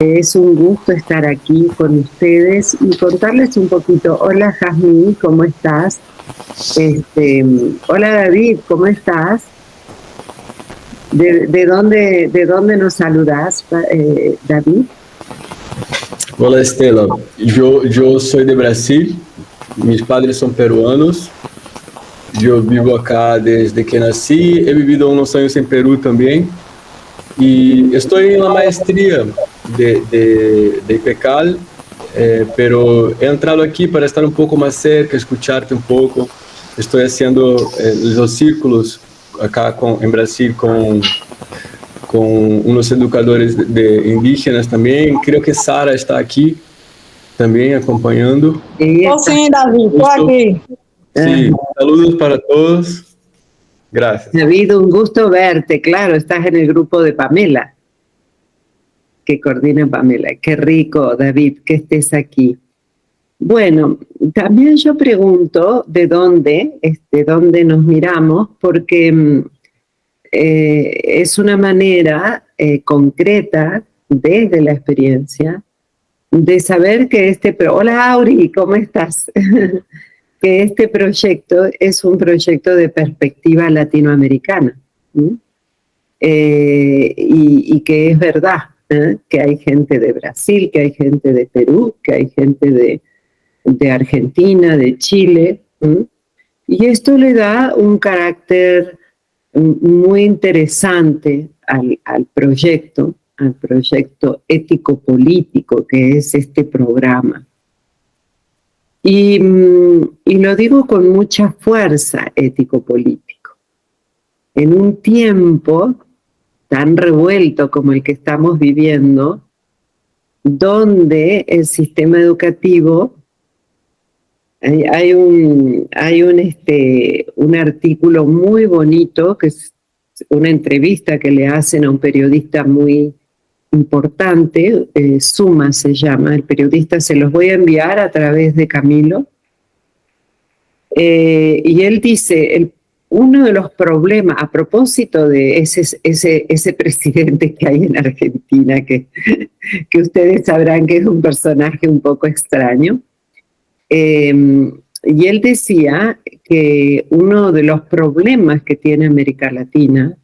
Es un gusto estar aquí con ustedes y contarles un poquito. Hola Jazmín, ¿cómo estás? Hola David, ¿cómo estás? ¿De dónde nos saludas, David? Hola Estela, yo soy de Brasil, mis padres son peruanos, yo vivo acá desde que nací, he vivido unos años en Perú también y estoy en la maestría de IPECAL, pero he entrado aquí para estar un poco más cerca, escucharte un poco. Estoy haciendo los círculos acá en Brasil con unos educadores de indígenas también. Creo que Sara está aquí también acompañando. Sí, David, estoy aquí. Sí, saludos para todos. Gracias. David, un gusto verte. Claro, estás en el grupo de Pamela, que coordina Pamela. Qué rico, David, que estés aquí. Bueno, también yo pregunto de dónde nos miramos, porque es una manera concreta, desde la experiencia, de saber que hola Auri, ¿cómo estás? Que este proyecto es un proyecto de perspectiva latinoamericana. Y que es verdad, que hay gente de Brasil, que hay gente de Perú, que hay gente de Argentina, de Chile, y esto le da un carácter muy interesante al proyecto ético-político que es este programa. Y lo digo con mucha fuerza, ético-político. En un tiempo tan revuelto como el que estamos viviendo, donde el sistema educativo, hay un artículo muy bonito, que es una entrevista que le hacen a un periodista muy importante, Suma se llama, el periodista, se los voy a enviar a través de Camilo, y él dice, uno de los problemas, a propósito de ese presidente que hay en Argentina, que ustedes sabrán que es un personaje un poco extraño, y él decía que uno de los problemas que tiene América Latina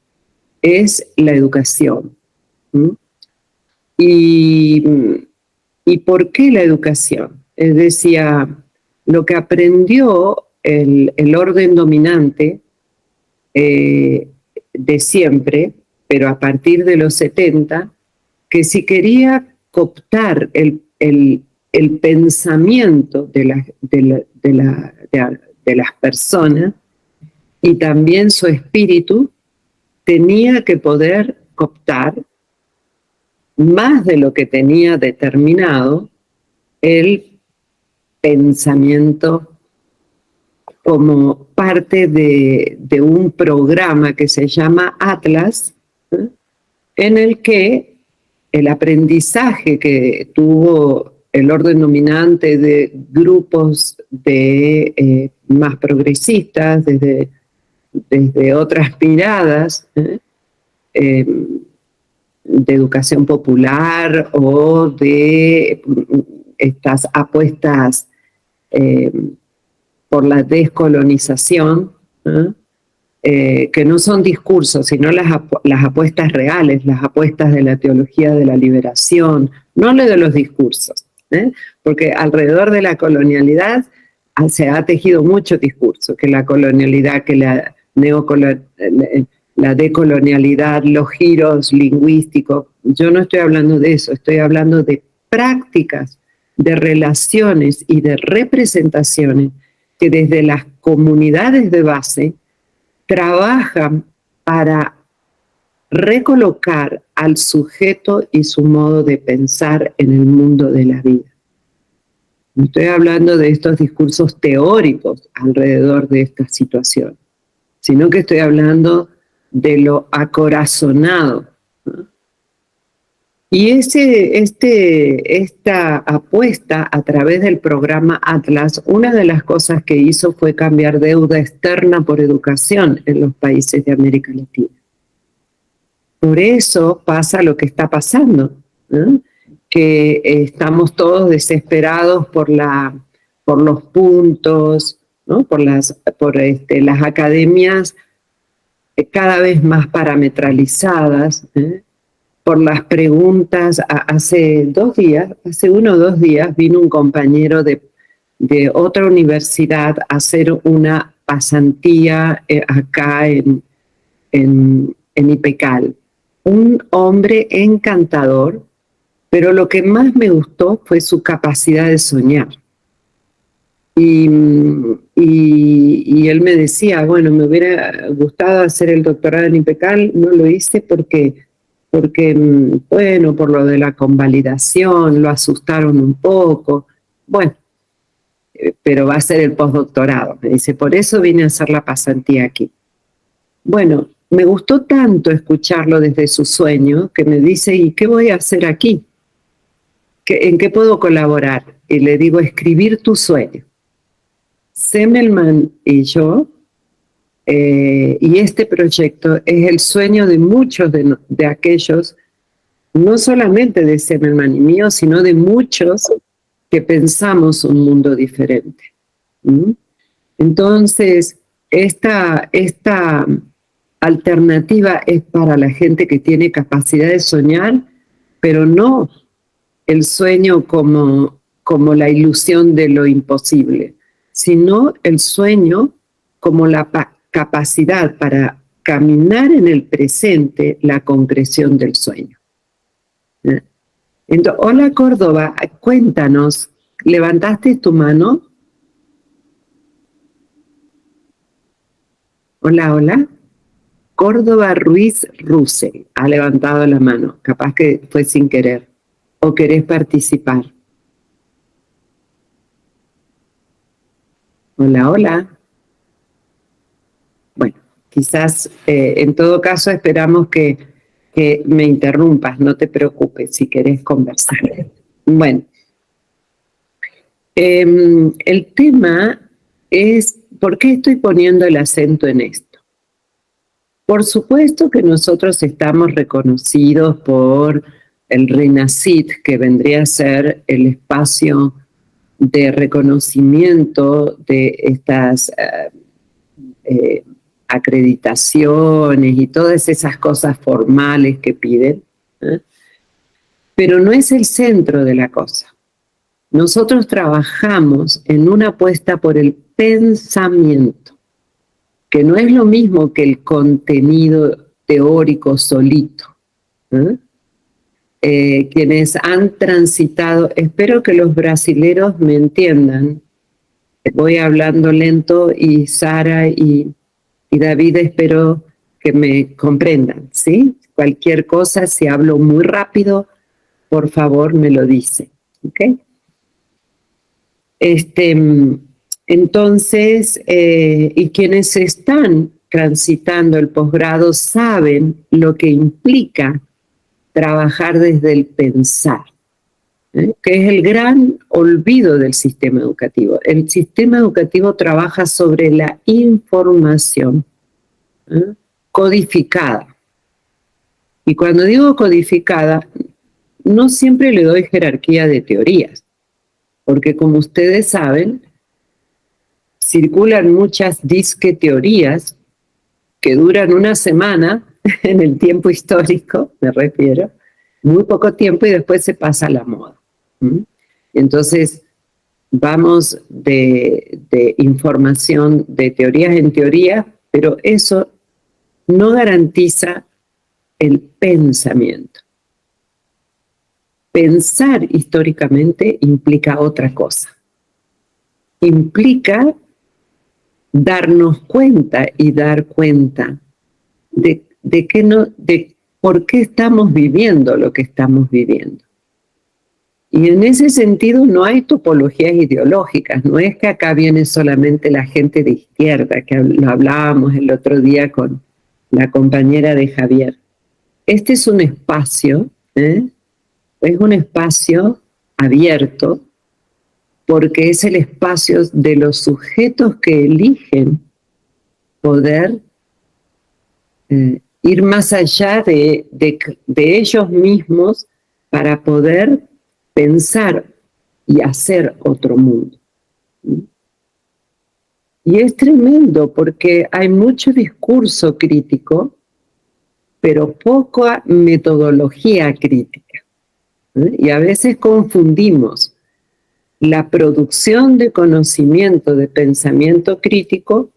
es la educación. ¿Y por qué la educación? Él decía, lo que aprendió el orden dominante de siempre, pero a partir de los 70, que si quería cooptar el pensamiento de las personas y también su espíritu, tenía que poder cooptar más de lo que tenía determinado el pensamiento como parte de un programa que se llama Atlas, en el que el aprendizaje que tuvo el orden dominante de grupos más progresistas, desde otras miradas, de educación popular o de estas apuestas por la descolonización, que no son discursos, sino las apuestas reales, las apuestas de la teología de la liberación, no le de los discursos, porque alrededor de la colonialidad se ha tejido mucho discurso, que la colonialidad, que la decolonialidad, los giros lingüísticos. Yo no estoy hablando de eso, estoy hablando de prácticas, de relaciones y de representaciones que desde las comunidades de base trabajan para recolocar al sujeto y su modo de pensar en el mundo de la vida. No estoy hablando de estos discursos teóricos alrededor de esta situación, sino que estoy hablando de lo acorazonado, ¿no? Y esta apuesta a través del programa Atlas, una de las cosas que hizo fue cambiar deuda externa por educación en los países de América Latina. Por eso pasa lo que está pasando, ¿no? que estamos todos desesperados por los puntos, ¿no? por las academias cada vez más parametralizadas, por las preguntas. Hace 1 o 2 días, vino un compañero de otra universidad a hacer una pasantía acá en IPECAL. Un hombre encantador, pero lo que más me gustó fue su capacidad de soñar. Y él me decía, bueno, me hubiera gustado hacer el doctorado en IPECAL, no lo hice porque, bueno, por lo de la convalidación, lo asustaron un poco. Bueno, pero va a ser el postdoctorado. Me dice, por eso vine a hacer la pasantía aquí. Bueno, me gustó tanto escucharlo desde su sueño que me dice, ¿y qué voy a hacer aquí? ¿En qué puedo colaborar? Y le digo, escribir tu sueño. Semmelman y yo, y este proyecto es el sueño de muchos de aquellos, no solamente de Semmelman y mío, sino de muchos que pensamos un mundo diferente. Entonces, esta alternativa es para la gente que tiene capacidad de soñar, pero no el sueño como la ilusión de lo imposible, sino el sueño como la capacidad para caminar en el presente la concreción del sueño. Entonces, hola Córdoba, cuéntanos, ¿levantaste tu mano? Hola, hola. Córdoba Ruiz Russell ha levantado la mano, capaz que fue sin querer, o querés participar. Hola, hola. Bueno, quizás en todo caso esperamos que me interrumpas, no te preocupes si querés conversar. Bueno, el tema es, ¿por qué estoy poniendo el acento en esto? Por supuesto que nosotros estamos reconocidos por el RENACIT, que vendría a ser el espacio de reconocimiento de estas acreditaciones y todas esas cosas formales que piden, pero no es el centro de la cosa. Nosotros trabajamos en una apuesta por el pensamiento, que no es lo mismo que el contenido teórico solito. Quienes han transitado, espero que los brasileros me entiendan, voy hablando lento, y Sara y David espero que me comprendan, ¿sí? Cualquier cosa, si hablo muy rápido, por favor me lo dice, ¿ok? Entonces, y quienes están transitando el posgrado saben lo que implica trabajar desde el pensar, que es el gran olvido del sistema educativo. El sistema educativo trabaja sobre la información codificada. Y cuando digo codificada, no siempre le doy jerarquía de teorías, porque como ustedes saben, circulan muchas disque teorías que duran una semana en el tiempo histórico, me refiero, muy poco tiempo, y después se pasa a la moda. Entonces, vamos de información, de teorías en teoría, pero eso no garantiza el pensamiento. Pensar históricamente implica otra cosa. Implica darnos cuenta y dar cuenta de por qué estamos viviendo lo que estamos viviendo. Y en ese sentido no hay topologías ideológicas, no es que acá viene solamente la gente de izquierda, que lo hablábamos el otro día con la compañera de Javier. Este es un espacio, es un espacio abierto, porque es el espacio de los sujetos que eligen poder ir más allá de ellos mismos para poder pensar y hacer otro mundo. Y es tremendo porque hay mucho discurso crítico, pero poca metodología crítica. Y a veces confundimos la producción de conocimiento, de pensamiento crítico,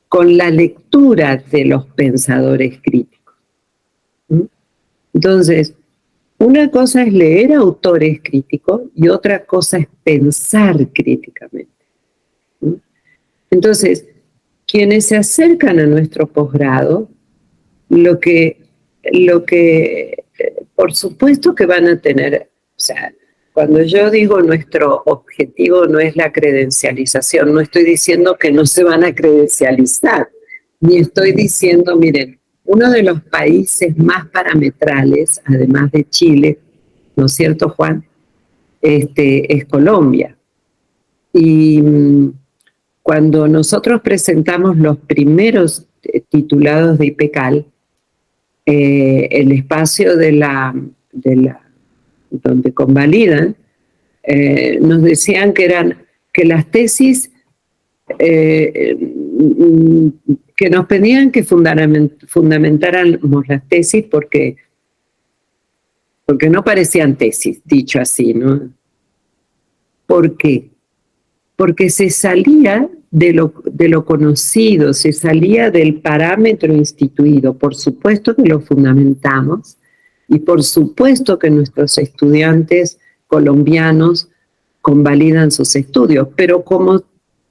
con la lectura de los pensadores críticos. Entonces, una cosa es leer autores críticos y otra cosa es pensar críticamente. Entonces, quienes se acercan a nuestro posgrado, lo que por supuesto que van a tener, o sea, cuando yo digo nuestro objetivo no es la credencialización, no estoy diciendo que no se van a credencializar, ni estoy diciendo, miren, uno de los países más parametrales, además de Chile, ¿no es cierto, Juan? Es Colombia. Y cuando nosotros presentamos los primeros titulados de IPECAL, el espacio donde convalidan, nos decían que las tesis, que nos pedían que fundamentáramos las tesis porque no parecían tesis, dicho así, ¿no? ¿Por qué? Porque se salía de lo conocido, se salía del parámetro instituido. Por supuesto que lo fundamentamos y por supuesto que nuestros estudiantes colombianos convalidan sus estudios, pero como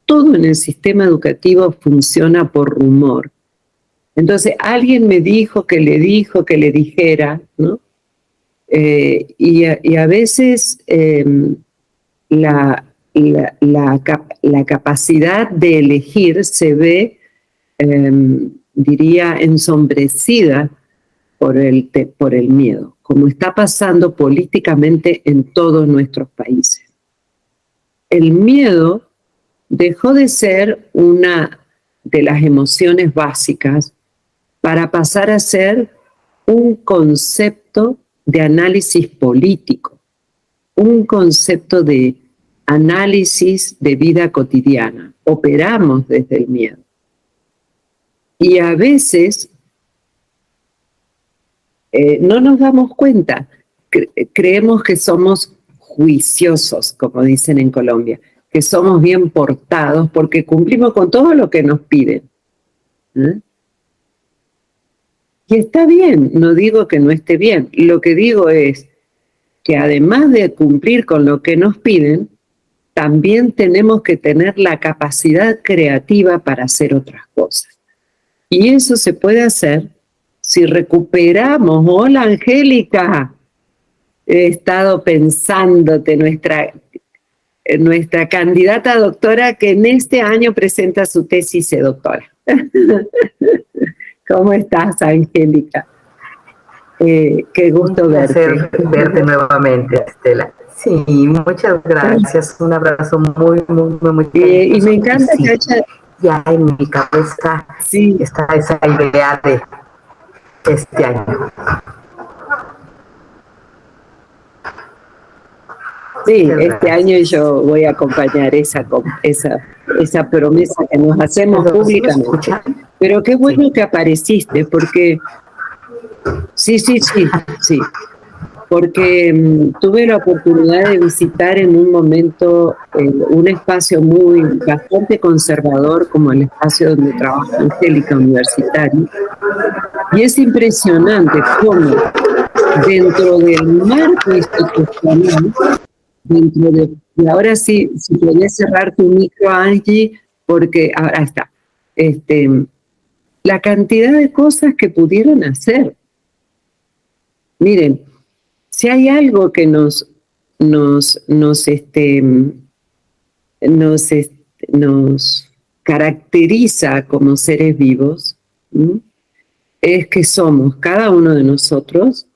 todo en el sistema educativo funciona por rumor. Entonces, alguien me dijo, que le dijera, ¿no? Y a veces la capacidad de elegir se ve, diría, ensombrecida por el miedo, como está pasando políticamente en todos nuestros países. El miedo dejó de ser una de las emociones básicas para pasar a ser un concepto de análisis político, un concepto de análisis de vida cotidiana. Operamos desde el miedo. Y a veces no nos damos cuenta, creemos que somos juiciosos, como dicen en Colombia, que somos bien portados porque cumplimos con todo lo que nos piden. Y está bien, no digo que no esté bien. Lo que digo es que además de cumplir con lo que nos piden, también tenemos que tener la capacidad creativa para hacer otras cosas. Y eso se puede hacer si recuperamos. Hola, Angélica. He estado pensándote, nuestra candidata a doctora que en este año presenta su tesis de doctora. ¿Cómo estás, Angélica? Qué gusto verte nuevamente, Estela. Sí, muchas gracias. Un abrazo muy y me encanta que haya... Ya en mi cabeza sí. Está esa idea de este año. Sí, este año yo voy a acompañar esa promesa que nos hacemos públicamente. Pero qué bueno que apareciste, porque sí. Porque tuve la oportunidad de visitar en un momento un espacio bastante conservador como el espacio donde trabaja Angélica, universitario. Y es impresionante cómo dentro del marco institucional, y ahora sí, si podés cerrar tu micro, Angie, porque ahora está, la cantidad de cosas que pudieron hacer. Miren, si hay algo que nos caracteriza como seres vivos, es que somos cada uno de nosotros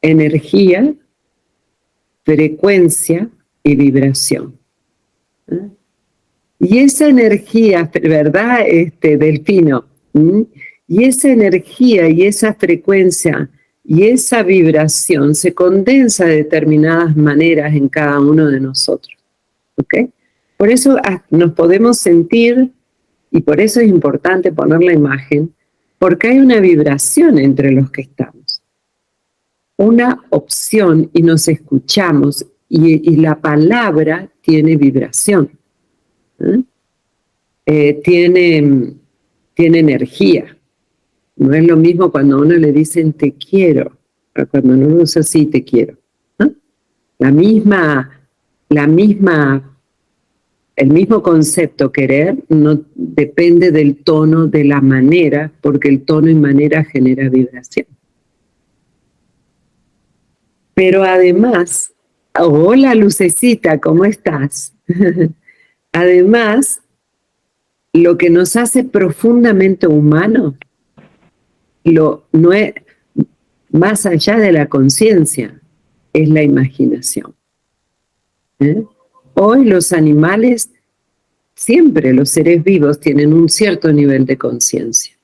energía, frecuencia y vibración. Y esa energía, ¿verdad, Delfino? Y esa energía y esa frecuencia y esa vibración se condensa de determinadas maneras en cada uno de nosotros. ¿Ok? Por eso nos podemos sentir, y por eso es importante poner la imagen, porque hay una vibración entre los que estamos. Una opción y nos escuchamos, y la palabra tiene vibración. Tiene energía. No es lo mismo cuando a uno le dicen te quiero, o cuando uno dice sí te quiero. El mismo concepto querer no depende del tono, de la manera, porque el tono y manera genera vibración. Pero además, hola Lucecita, ¿cómo estás? Además, lo que nos hace profundamente humanos, no es más allá de la conciencia, es la imaginación. Hoy los animales, siempre los seres vivos tienen un cierto nivel de conciencia,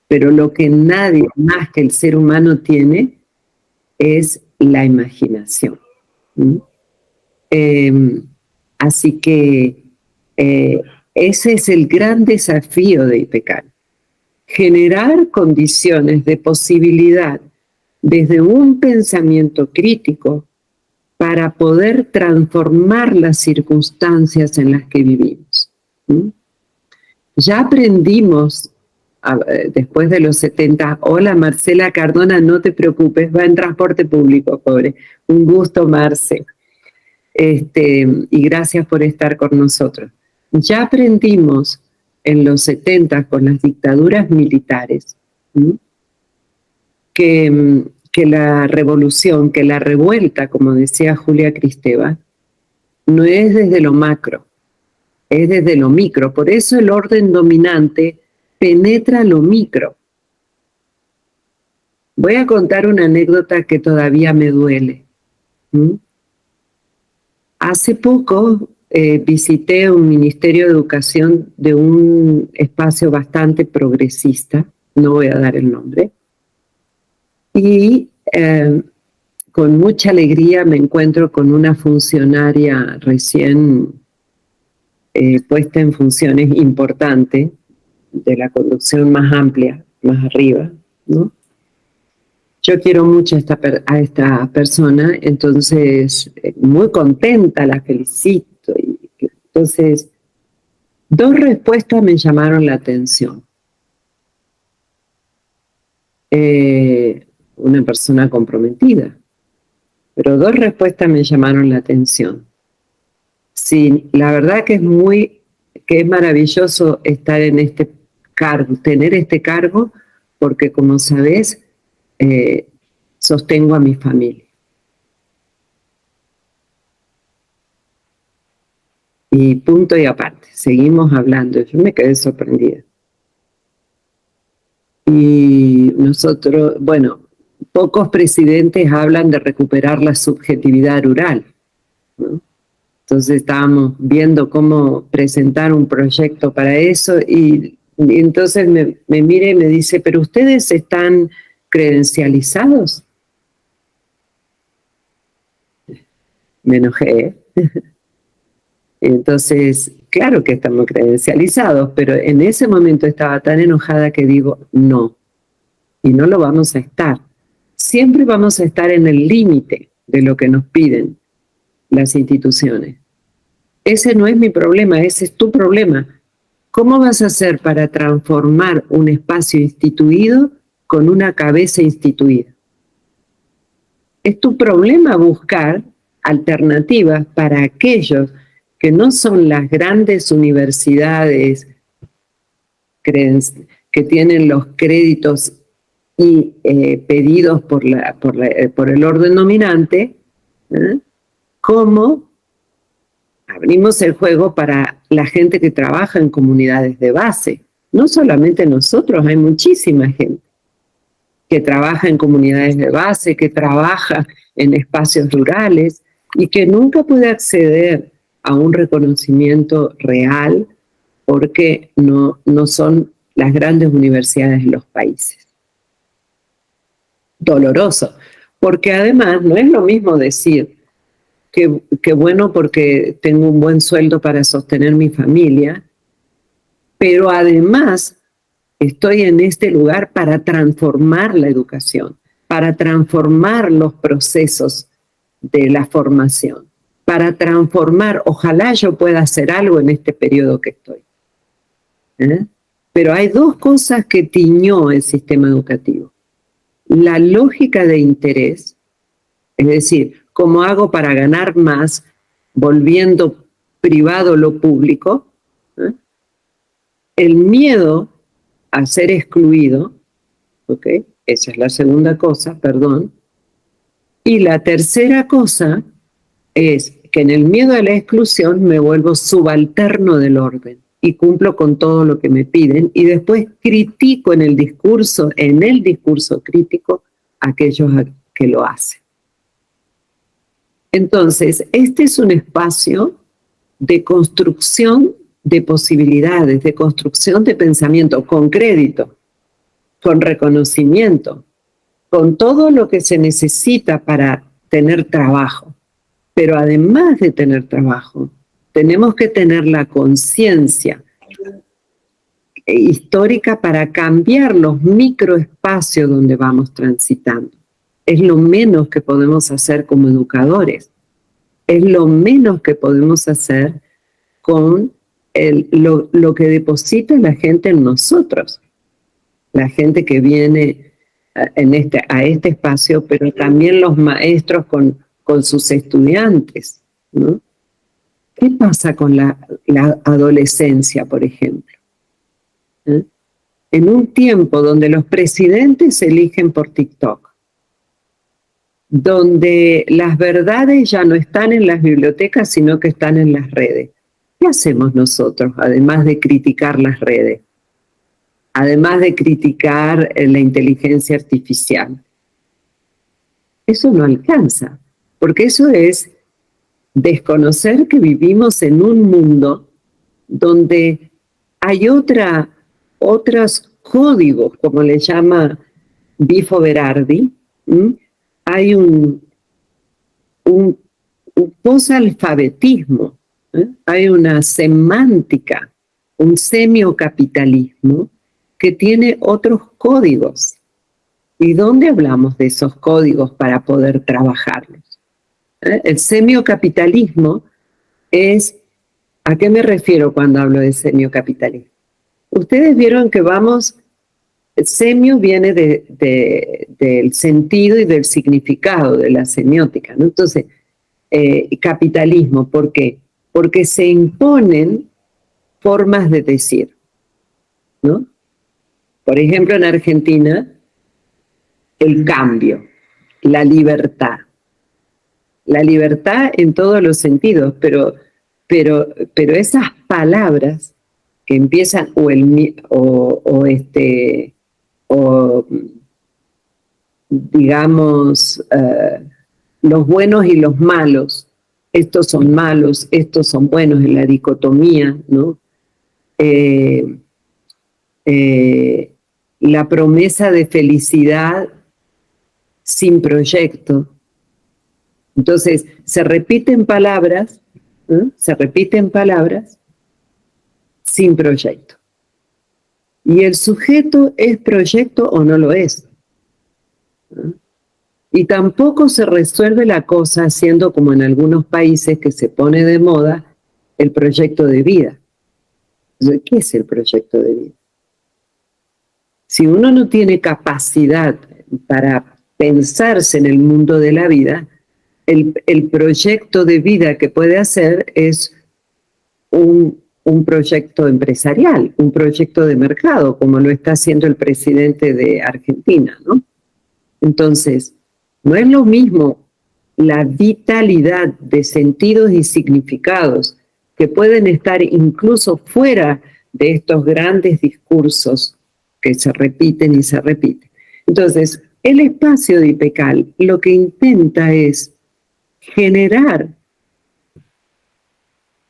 pero lo que nadie más que el ser humano tiene es la imaginación. Así que ese es el gran desafío de IPECAL. Generar condiciones de posibilidad desde un pensamiento crítico para poder transformar las circunstancias en las que vivimos. Ya aprendimos, después de los 70, hola Marcela Cardona, no te preocupes, va en transporte público, pobre. Un gusto, Marce. Y gracias por estar con nosotros. Ya aprendimos en los 70 con las dictaduras militares que la revolución, que la revuelta, como decía Julia Kristeva, no es desde lo macro, es desde lo micro. Por eso el orden dominante penetra lo micro. Voy a contar una anécdota que todavía me duele. Hace poco visité un ministerio de educación de un espacio bastante progresista, no voy a dar el nombre, y con mucha alegría me encuentro con una funcionaria recién puesta en funciones importantes, de la conducción más amplia, más arriba, ¿no? Yo quiero mucho a esta persona, entonces muy contenta, la felicito. Entonces, dos respuestas me llamaron la atención. Una persona comprometida, pero dos respuestas me llamaron la atención. Sí, la verdad que es maravilloso estar en este cargo, tener este cargo, porque como sabés, sostengo a mi familia. Y punto y aparte, seguimos hablando. Yo me quedé sorprendida. Y nosotros, bueno, pocos presidentes hablan de recuperar la subjetividad rural, ¿no? Entonces estábamos viendo cómo presentar un proyecto para eso y entonces me mira y me dice, ¿pero ustedes están credencializados? Me enojé. Entonces, claro que estamos credencializados, pero en ese momento estaba tan enojada que digo, no, y no lo vamos a estar. Siempre vamos a estar en el límite de lo que nos piden las instituciones. Ese no es mi problema, ese es tu problema. ¿Cómo vas a hacer para transformar un espacio instituido con una cabeza instituida? Es tu problema buscar alternativas para aquellos que no son las grandes universidades que tienen los créditos y pedidos por el orden dominante, ¿cómo abrimos el juego para la gente que trabaja en comunidades de base? No solamente nosotros, hay muchísima gente que trabaja en comunidades de base, que trabaja en espacios rurales y que nunca puede acceder a un reconocimiento real porque no son las grandes universidades de los países. doloroso, porque además no es lo mismo decir que bueno porque tengo un buen sueldo para sostener mi familia, pero además estoy en este lugar para transformar la educación, para transformar los procesos de la formación, para transformar, ojalá yo pueda hacer algo en este periodo que estoy. Pero hay dos cosas que tiñó el sistema educativo. La lógica de interés, es decir, cómo hago para ganar más, volviendo privado lo público, el miedo a ser excluido, ¿ok? Esa es la segunda cosa, perdón. Y la tercera cosa es que en el miedo a la exclusión me vuelvo subalterno del orden y cumplo con todo lo que me piden y después critico en el discurso crítico a aquellos que lo hacen. Entonces, este es un espacio de construcción de posibilidades, de construcción de pensamiento, con crédito, con reconocimiento, con todo lo que se necesita para tener trabajo. Pero además de tener trabajo, tenemos que tener la conciencia histórica para cambiar los microespacios donde vamos transitando. Es lo menos que podemos hacer como educadores. Es lo menos que podemos hacer con lo que deposita la gente en nosotros. La gente que viene a este espacio, pero también los maestros con sus estudiantes, ¿no? ¿Qué pasa con la adolescencia, por ejemplo? En un tiempo donde los presidentes se eligen por TikTok, donde las verdades ya no están en las bibliotecas, sino que están en las redes. ¿Qué hacemos nosotros, además de criticar las redes? Además de criticar la inteligencia artificial. Eso no alcanza, porque eso es desconocer que vivimos en un mundo donde hay otros códigos, como le llama Bifo Berardi. Hay un posalfabetismo, hay una semántica, un semiocapitalismo que tiene otros códigos. ¿Y dónde hablamos de esos códigos para poder trabajarlos? El semiocapitalismo es... ¿A qué me refiero cuando hablo de semiocapitalismo? Ustedes vieron que semio viene del sentido y del significado de la semiótica, ¿no? Entonces, capitalismo, ¿por qué? Porque se imponen formas de decir, ¿no? Por ejemplo, en Argentina, el cambio, la libertad en todos los sentidos, pero esas palabras que empiezan digamos los buenos y los malos, estos son malos, estos son buenos, en la dicotomía, ¿no? La promesa de felicidad sin proyecto. Entonces, se repiten palabras sin proyecto. Y el sujeto es proyecto o no lo es. Y tampoco se resuelve la cosa haciendo como en algunos países que se pone de moda el proyecto de vida. ¿Qué es el proyecto de vida? Si uno no tiene capacidad para pensarse en el mundo de la vida, el proyecto de vida que puede hacer es un proyecto empresarial, un proyecto de mercado, como lo está haciendo el presidente de Argentina, ¿no? Entonces, no es lo mismo la vitalidad de sentidos y significados que pueden estar incluso fuera de estos grandes discursos que se repiten y se repiten. Entonces, el espacio de IPECAL lo que intenta es generar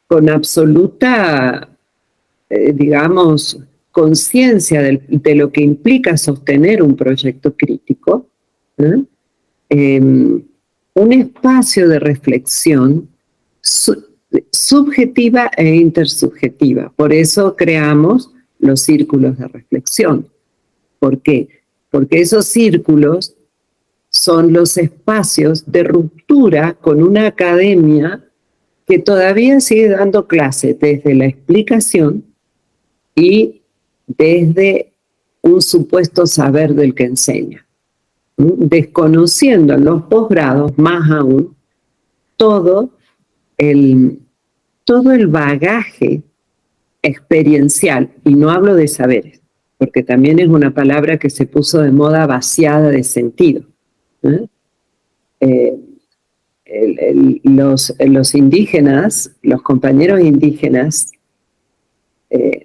con absoluta, digamos, conciencia de lo que implica sostener un proyecto crítico, Un espacio de reflexión subjetiva e intersubjetiva. Por eso creamos los círculos de reflexión. ¿Por qué? Porque esos círculos son los espacios de ruptura con una academia que todavía sigue dando clases desde la explicación y desde un supuesto saber del que enseña, desconociendo en los posgrados, más aún, todo el bagaje experiencial, y no hablo de saberes, porque también es una palabra que se puso de moda vaciada de sentido. Los indígenas, los compañeros indígenas,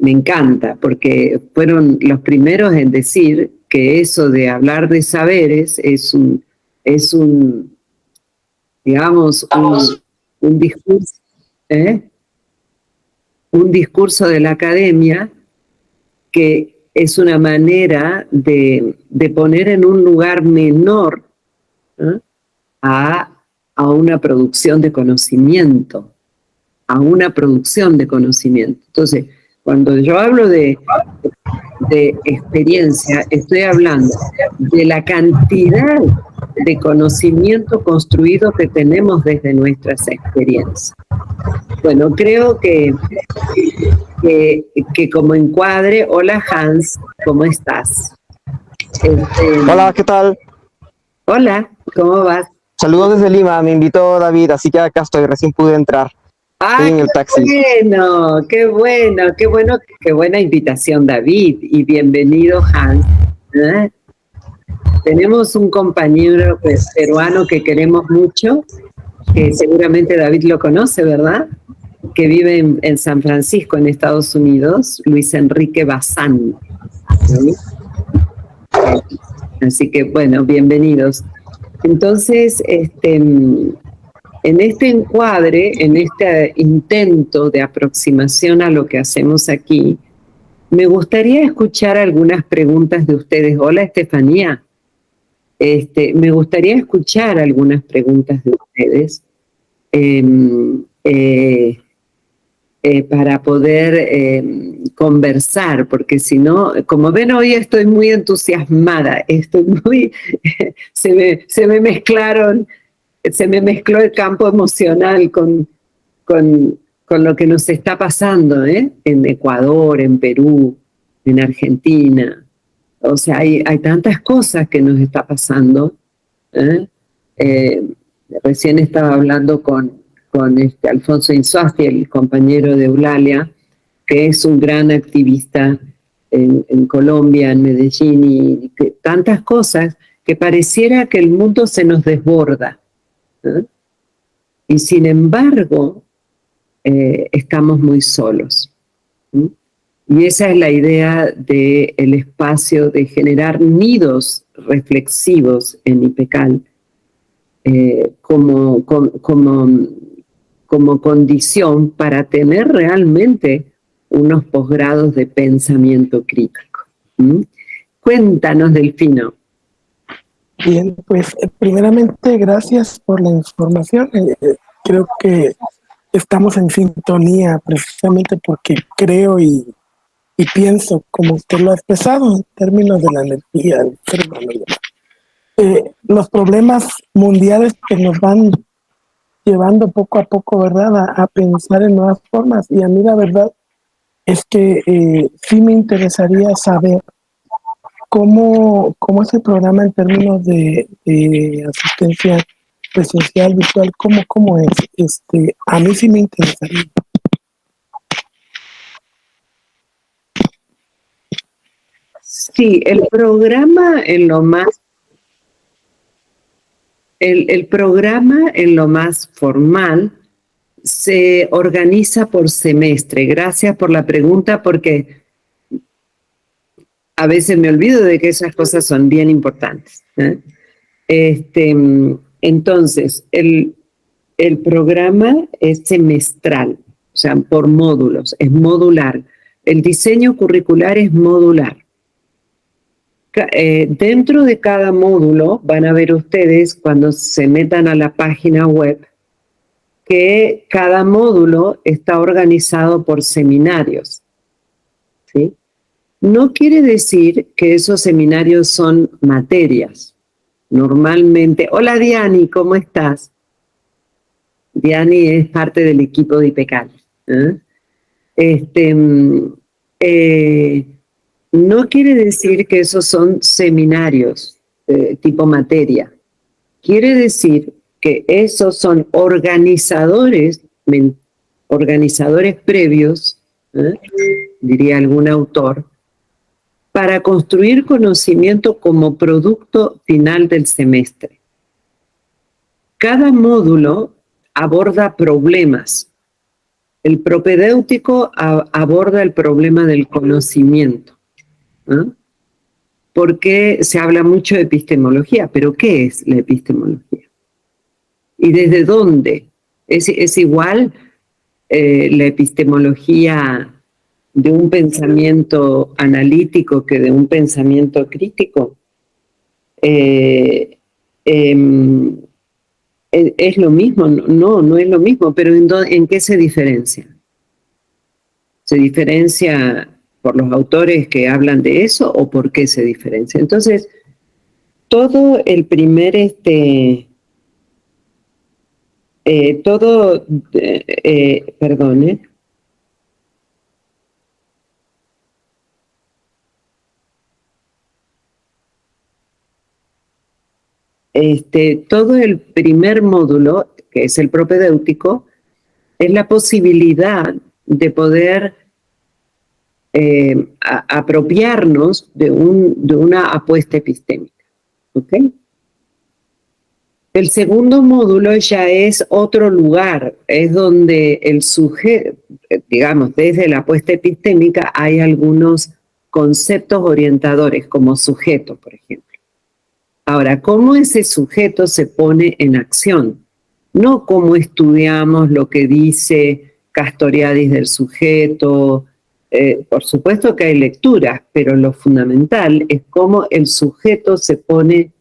me encanta, porque fueron los primeros en decir que eso de hablar de saberes es un discurso, un discurso de la academia que es una manera de poner en un lugar menor a una producción de conocimiento, Entonces, cuando yo hablo de experiencia, estoy hablando de la cantidad de conocimiento construido que tenemos desde nuestras experiencias. Bueno, creo que como encuadre, hola Hans, ¿cómo estás? Hola, ¿qué tal? Hola, ¿cómo vas? Saludos desde Lima, me invitó David, así que acá estoy, recién pude entrar. Estoy en el taxi. Qué buena invitación, David, y bienvenido, Hans. Tenemos un compañero peruano que queremos mucho, que seguramente David lo conoce, ¿verdad? Que vive en San Francisco, en Estados Unidos, Luis Enrique Bazán. ¿Sí? Así que, bueno, bienvenidos. Entonces, en este encuadre, en este intento de aproximación a lo que hacemos aquí, me gustaría escuchar algunas preguntas de ustedes. Hola, Estefanía. Me gustaría escuchar algunas preguntas de ustedes para poder conversar, porque si no, como ven, hoy estoy muy entusiasmada, se me mezcló el campo emocional con lo que nos está pasando, en Ecuador, en Perú, en Argentina. O sea, hay tantas cosas que nos está pasando. Recién estaba hablando con Alfonso Insuasti, el compañero de Eulalia, que es un gran activista en Colombia, en Medellín, y tantas cosas que pareciera que el mundo se nos desborda. Y sin embargo, estamos muy solos. Y esa es la idea del espacio de generar nidos reflexivos en IPECAL como condición para tener realmente unos posgrados de pensamiento crítico. Cuéntanos, Delfino. Bien, pues primeramente gracias por la información. Creo que estamos en sintonía precisamente porque creo y pienso, como usted lo ha expresado, en términos de la energía del ser humano. Los problemas mundiales que nos van llevando poco a poco, ¿verdad?, a pensar en nuevas formas. Y a mí la verdad es que sí me interesaría saber cómo es el programa en términos de asistencia presencial, virtual, cómo es. A mí sí me interesaría. Sí, el programa en lo más formal se organiza por semestre. Gracias por la pregunta, porque a veces me olvido de que esas cosas son bien importantes. Entonces, el programa es semestral, o sea, por módulos, es modular. El diseño curricular es modular. Dentro de cada módulo van a ver ustedes cuando se metan a la página web que cada módulo está organizado por seminarios, ¿sí? No quiere decir que esos seminarios son materias. Normalmente, hola Diani, ¿cómo estás? Diani es parte del equipo de IPECAL. No quiere decir que esos son seminarios tipo materia. Quiere decir que esos son organizadores previos, diría algún autor, para construir conocimiento como producto final del semestre. Cada módulo aborda problemas. El propedéutico aborda el problema del conocimiento. Porque se habla mucho de epistemología, pero ¿qué es la epistemología? ¿Y desde dónde? ¿Es igual la epistemología de un pensamiento analítico que de un pensamiento crítico? ¿Es lo mismo? No es lo mismo, pero ¿en qué se diferencia? ¿Se diferencia por los autores que hablan de eso o por qué se diferencia? Entonces, todo el primer todo el primer módulo, que es el propedéutico, es la posibilidad de poder apropiarnos de una apuesta epistémica. ¿Ok? El segundo módulo ya es otro lugar, es donde el sujeto, digamos, desde la apuesta epistémica hay algunos conceptos orientadores, como sujeto, por ejemplo. Ahora, ¿cómo ese sujeto se pone en acción? No cómo estudiamos lo que dice Castoriadis del sujeto. Por supuesto que hay lecturas, pero lo fundamental es cómo el sujeto se pone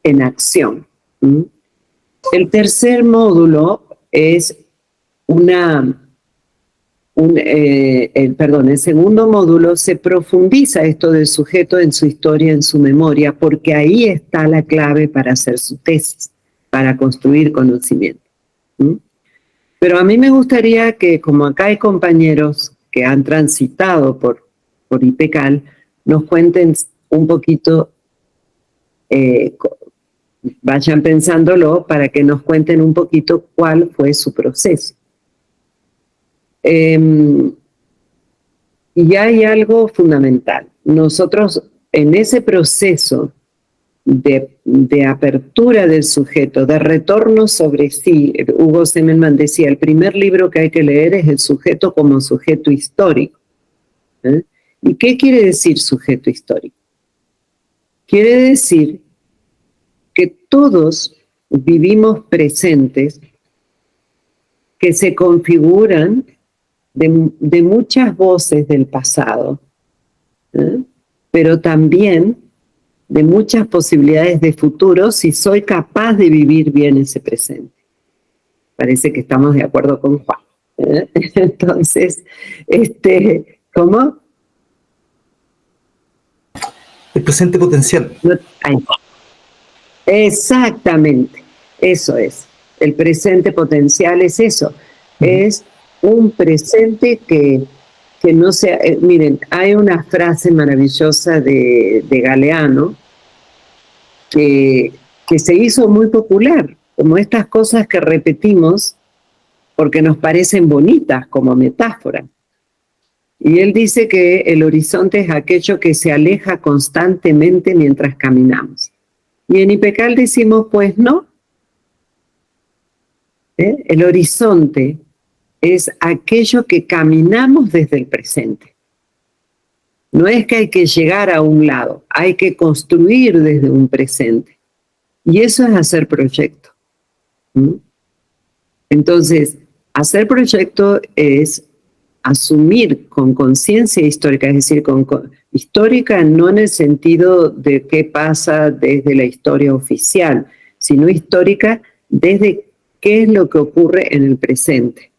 en acción. El tercer módulo es el segundo módulo se profundiza esto del sujeto en su historia, en su memoria, porque ahí está la clave para hacer su tesis, para construir conocimiento. Pero a mí me gustaría que, como acá hay compañeros que han transitado por IPECAL, nos cuenten un poquito, vayan pensándolo para que nos cuenten un poquito cuál fue su proceso. Y hay algo fundamental. Nosotros en ese proceso de apertura del sujeto, de retorno sobre sí, Hugo Semelman decía, el primer libro que hay que leer es El sujeto como sujeto histórico. ¿Y qué quiere decir sujeto histórico? Quiere decir que todos vivimos presentes que se configuran de muchas voces del pasado, pero también de muchas posibilidades de futuro si soy capaz de vivir bien ese presente. Parece que estamos de acuerdo con Juan. Entonces, ¿cómo? El presente potencial. Exactamente, eso es. El presente potencial es eso. Es un presente que no sea... miren, hay una frase maravillosa de Galeano que se hizo muy popular, como estas cosas que repetimos porque nos parecen bonitas como metáfora. Y él dice que el horizonte es aquello que se aleja constantemente mientras caminamos. Y en IPECAL decimos, pues no. El horizonte es aquello que caminamos desde el presente. No es que hay que llegar a un lado, hay que construir desde un presente. Y eso es hacer proyecto. Entonces, hacer proyecto es asumir con conciencia histórica, es decir, Histórica no en el sentido de qué pasa desde la historia oficial, sino histórica desde qué es lo que ocurre en el presente.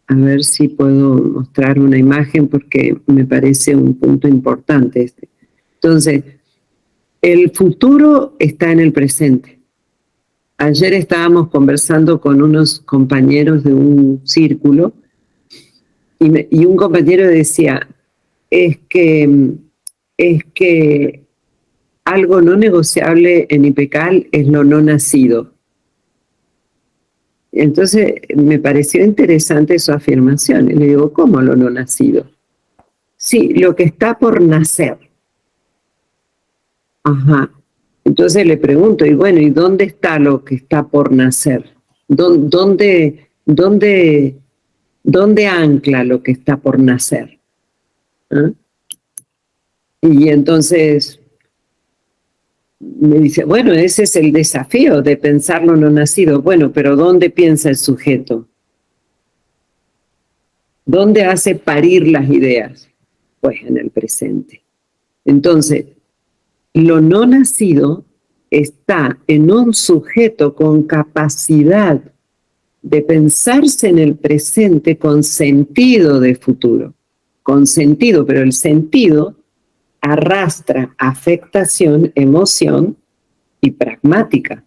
A ver si puedo mostrar una imagen porque me parece un punto importante este. Entonces, el futuro está en el presente. Ayer estábamos conversando con unos compañeros de un círculo y un compañero decía, es que algo no negociable en IPECAL es lo no nacido. Entonces me pareció interesante su afirmación. Y le digo, ¿cómo lo no nacido? Sí, lo que está por nacer. Ajá. Entonces le pregunto, y bueno, ¿y dónde está lo que está por nacer? ¿Dónde ancla lo que está por nacer? ¿Ah? Y entonces me dice, bueno, ese es el desafío de pensar lo no nacido. Bueno, pero ¿dónde piensa el sujeto? ¿Dónde hace parir las ideas? Pues en el presente. Entonces, lo no nacido está en un sujeto con capacidad de pensarse en el presente con sentido de futuro. Con sentido, pero el sentido arrastra afectación, emoción y pragmática.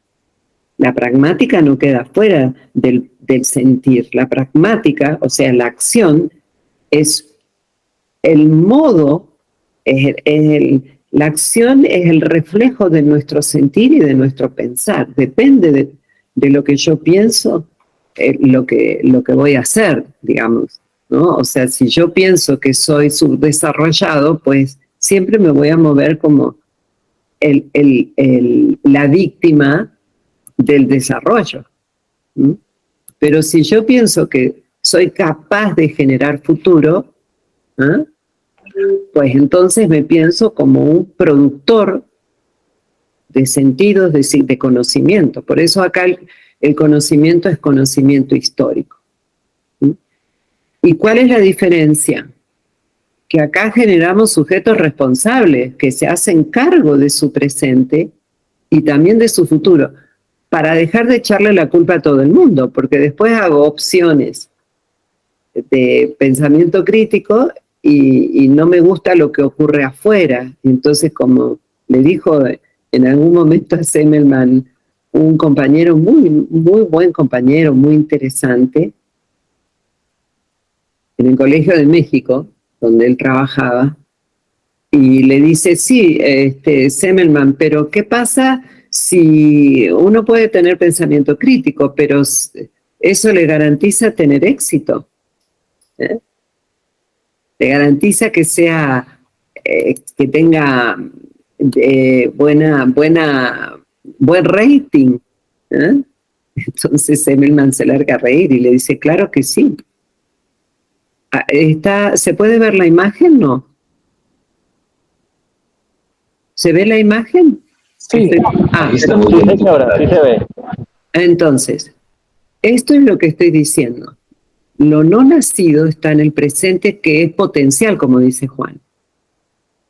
La pragmática no queda fuera del sentir. La pragmática, o sea, la acción, es el modo, la acción es el reflejo de nuestro sentir y de nuestro pensar. Depende de lo que yo pienso, lo que voy a hacer, digamos, ¿no? O sea, si yo pienso que soy subdesarrollado, pues siempre me voy a mover como la víctima del desarrollo. ¿Mm? Pero si yo pienso que soy capaz de generar futuro, ¿eh? Pues entonces me pienso como un productor de sentidos, de conocimiento. Por eso acá el conocimiento es conocimiento histórico. ¿Mm? ¿Y cuál es la diferencia? Que acá generamos sujetos responsables que se hacen cargo de su presente y también de su futuro, para dejar de echarle la culpa a todo el mundo, porque después hago opciones de pensamiento crítico y no me gusta lo que ocurre afuera. Entonces, como le dijo en algún momento a Semmelman, un compañero, muy buen compañero, muy interesante, en el Colegio de México, donde él trabajaba, y le dice, sí, Semmelman, pero ¿qué pasa si uno puede tener pensamiento crítico, pero eso le garantiza tener éxito? ¿Eh? Le garantiza que sea, que tenga buen rating. ¿Eh? Entonces Semmelman se larga a reír y le dice, claro que sí. ¿Se puede ver la imagen? No. ¿Se ve la imagen? Sí. Sí se ve. Entonces, esto es lo que estoy diciendo. Lo no nacido está en el presente, que es potencial, como dice Juan.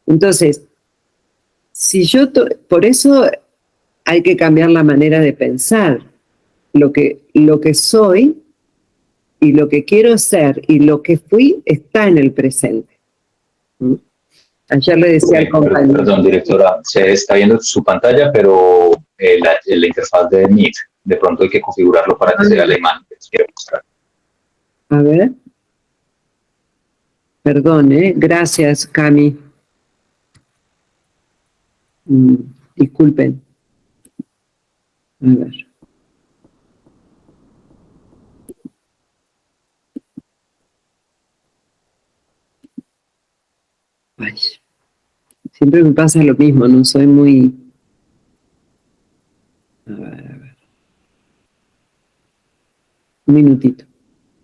Entonces, si yo por eso hay que cambiar la manera de pensar. Lo que soy y lo que quiero ser y lo que fui está en el presente. ¿Mm? Ayer le decía al compañero. Perdón, directora, se está viendo su pantalla, pero la interfaz de Meet, de pronto hay que configurarlo para que se vea la imagen que les quiero mostrar. A ver. Perdón, gracias, Cami. Disculpen. A ver. Ay, siempre me pasa lo mismo, no soy muy... A ver. Un minutito.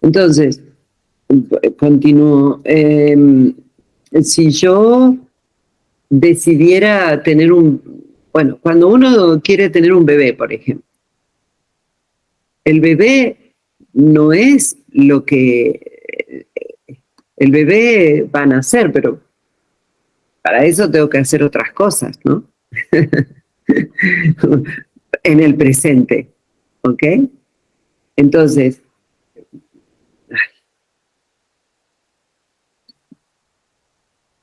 Entonces, continúo. Si yo decidiera tener bueno, cuando uno quiere tener un bebé, por ejemplo, el bebé no es lo que... El bebé va a nacer, pero Para eso tengo que hacer otras cosas, ¿no? En el presente, ¿ok? Entonces,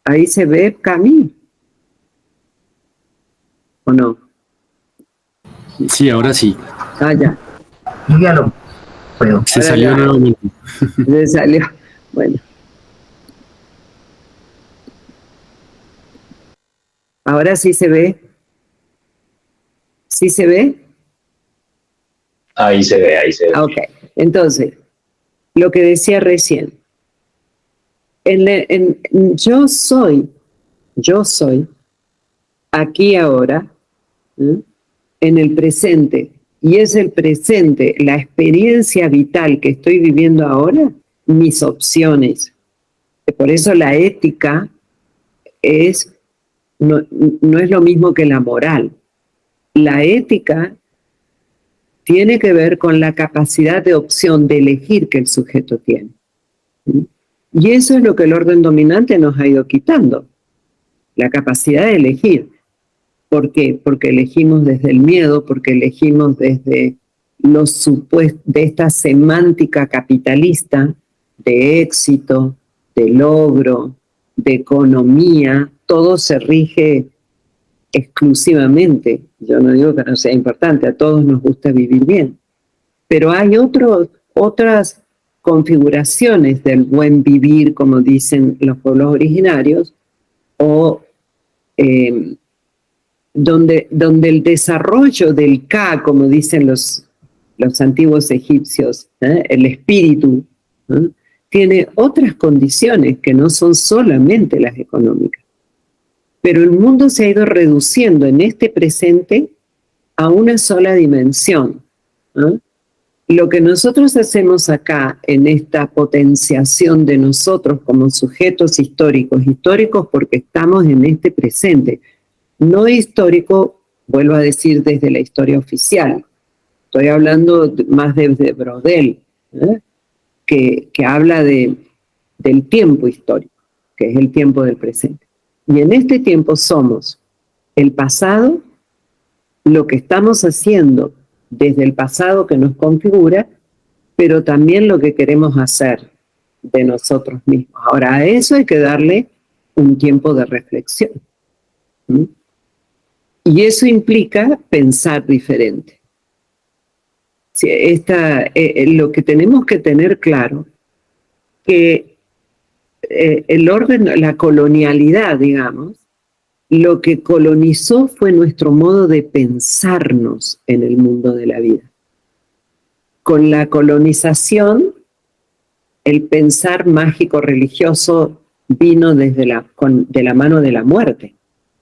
ahí se ve Camille, ¿o no? Sí, ahora sí. Ah, ya. Yo ya lo puedo. Se Ahora salió ya. nuevamente. Se salió. Bueno. Ahora sí se ve. ¿Sí se ve? Ahí se ve, ahí se ve. Ok. Entonces, lo que decía recién. Yo soy, aquí ahora, ¿eh? En el presente. Y es el presente, la experiencia vital que estoy viviendo ahora, mis opciones. Por eso la ética no es lo mismo que la moral. La ética tiene que ver con la capacidad de opción, de elegir que el sujeto tiene. Y eso es lo que el orden dominante nos ha ido quitando, la capacidad de elegir. ¿Por qué? Porque elegimos desde el miedo, porque elegimos desde los supuestos, de esta semántica capitalista de éxito, de logro, de economía. Todo se rige exclusivamente. Yo no digo que no sea importante, a todos nos gusta vivir bien, pero hay otras configuraciones del buen vivir, como dicen los pueblos originarios, o donde el desarrollo del Ka, como dicen los antiguos egipcios, el espíritu, tiene otras condiciones que no son solamente las económicas. Pero el mundo se ha ido reduciendo en este presente a una sola dimensión. Lo que nosotros hacemos acá en esta potenciación de nosotros como sujetos históricos porque estamos en este presente, no histórico, vuelvo a decir, desde la historia oficial. Estoy hablando más desde Brodel, que habla del tiempo histórico, que es el tiempo del presente. Y en este tiempo somos el pasado, lo que estamos haciendo desde el pasado que nos configura, pero también lo que queremos hacer de nosotros mismos. Ahora, a eso hay que darle un tiempo de reflexión. Y eso implica pensar diferente. Lo que tenemos que tener claro, que el orden, la colonialidad, digamos, lo que colonizó fue nuestro modo de pensarnos en el mundo de la vida. Con la colonización, el pensar mágico religioso vino de la mano de la muerte,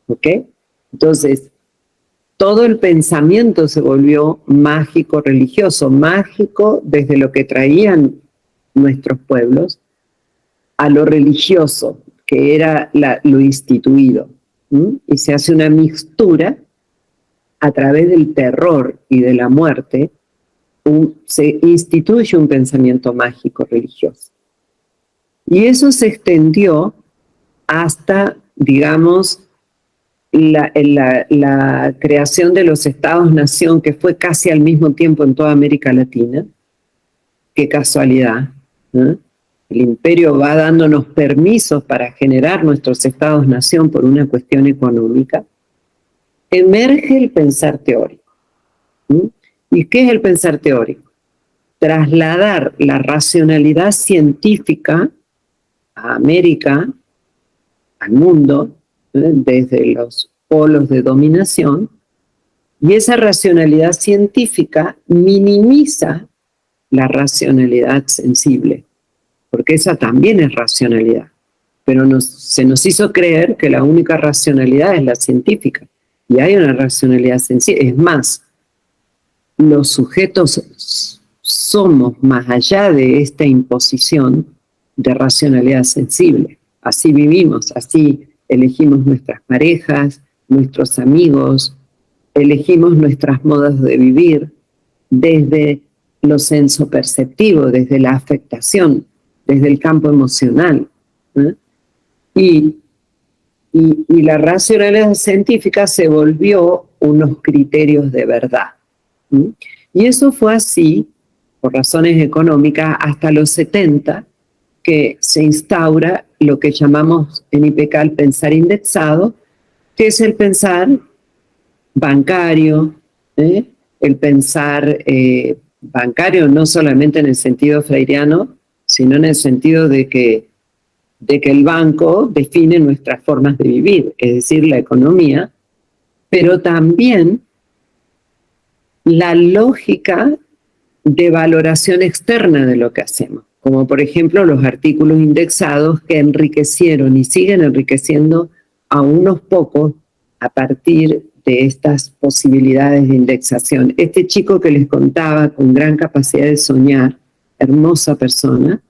¿ok? Entonces, todo el pensamiento se volvió mágico religioso, mágico desde lo que traían nuestros pueblos a lo religioso, que era lo instituido. Y se hace una mixtura a través del terror y de la muerte, se instituye un pensamiento mágico religioso. Y eso se extendió hasta, digamos, la creación de los estados-nación, que fue casi al mismo tiempo en toda América Latina. Qué casualidad, ¿no? El imperio va dándonos permisos para generar nuestros estados-nación por una cuestión económica. Emerge el pensar teórico. ¿Y qué es el pensar teórico? Trasladar la racionalidad científica a América, al mundo, desde los polos de dominación, y esa racionalidad científica minimiza la racionalidad sensible, porque esa también es racionalidad, pero se nos hizo creer que la única racionalidad es la científica, y hay una racionalidad sensible. Es más, los sujetos somos, más allá de esta imposición de racionalidad sensible. Así vivimos, así elegimos nuestras parejas, nuestros amigos, elegimos nuestras modos de vivir desde lo sensoperceptivo, desde la afectación, desde el campo emocional. Y y la racionalidad científica se volvió unos criterios de verdad. ¿Mm? Y eso fue así, por razones económicas, hasta los 70, que se instaura lo que llamamos en IPK el pensar indexado, que es el pensar bancario, el pensar bancario no solamente en el sentido freiriano, sino en el sentido de que el banco define nuestras formas de vivir, es decir, la economía, pero también la lógica de valoración externa de lo que hacemos, como por ejemplo los artículos indexados que enriquecieron y siguen enriqueciendo a unos pocos a partir de estas posibilidades de indexación. Este chico que les contaba, con gran capacidad de soñar, hermosa persona,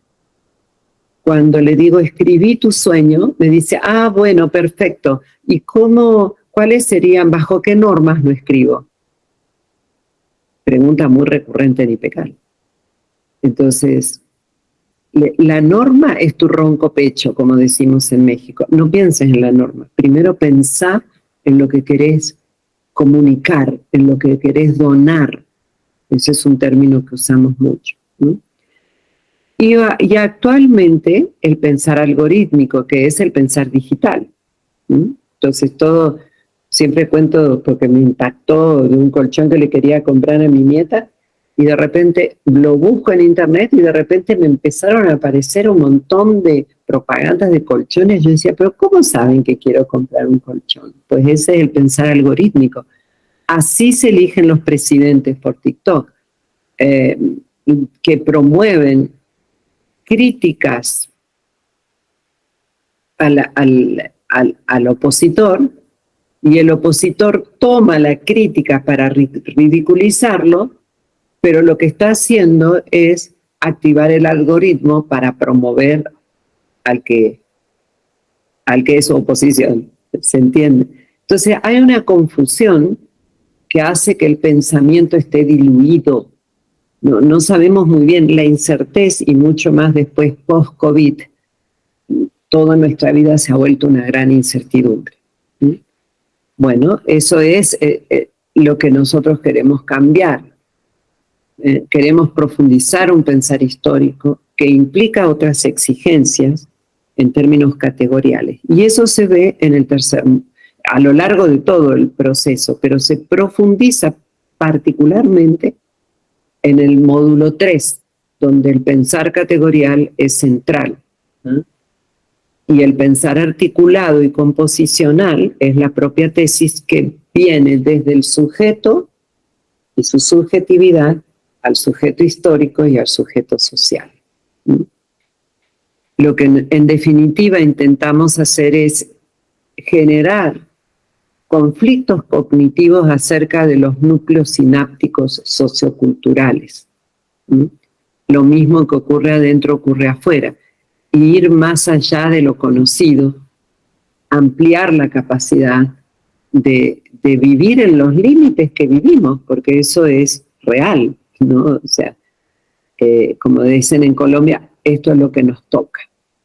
cuando le digo, escribí tu sueño, me dice, bueno, perfecto. ¿Y cuáles serían, bajo qué normas lo escribo? Pregunta muy recurrente en IPK. Entonces, la norma es tu ronco pecho, como decimos en México. No pienses en la norma. Primero pensá en lo que querés comunicar, en lo que querés donar. Ese es un término que usamos mucho, ¿no? Y actualmente el pensar algorítmico, que es el pensar digital. Entonces siempre cuento porque me impactó de un colchón que le quería comprar a mi nieta y de repente lo busco en internet y de repente me empezaron a aparecer un montón de propagandas de colchones. Yo decía, pero ¿cómo saben que quiero comprar un colchón? Pues ese es el pensar algorítmico. Así se eligen los presidentes por TikTok, que promueven críticas al opositor, y el opositor toma la crítica para ridiculizarlo, pero lo que está haciendo es activar el algoritmo para promover al que es su oposición. ¿Se entiende? Entonces hay una confusión que hace que el pensamiento esté diluido. No sabemos muy bien, la incerteza y mucho más después post-COVID, toda nuestra vida se ha vuelto una gran incertidumbre. Bueno, eso es lo que nosotros queremos cambiar. Queremos profundizar un pensar histórico que implica otras exigencias en términos categoriales. Y eso se ve a lo largo de todo el proceso, pero se profundiza particularmente en el módulo 3, donde el pensar categorial es central. Y el pensar articulado y composicional es la propia tesis que viene desde el sujeto y su subjetividad al sujeto histórico y al sujeto social. Lo que en definitiva intentamos hacer es generar conflictos cognitivos acerca de los núcleos sinápticos socioculturales. Lo mismo que ocurre adentro ocurre afuera. Y ir más allá de lo conocido, ampliar la capacidad de vivir en los límites que vivimos, porque eso es real, ¿no? O sea, como dicen en Colombia, esto es lo que nos toca,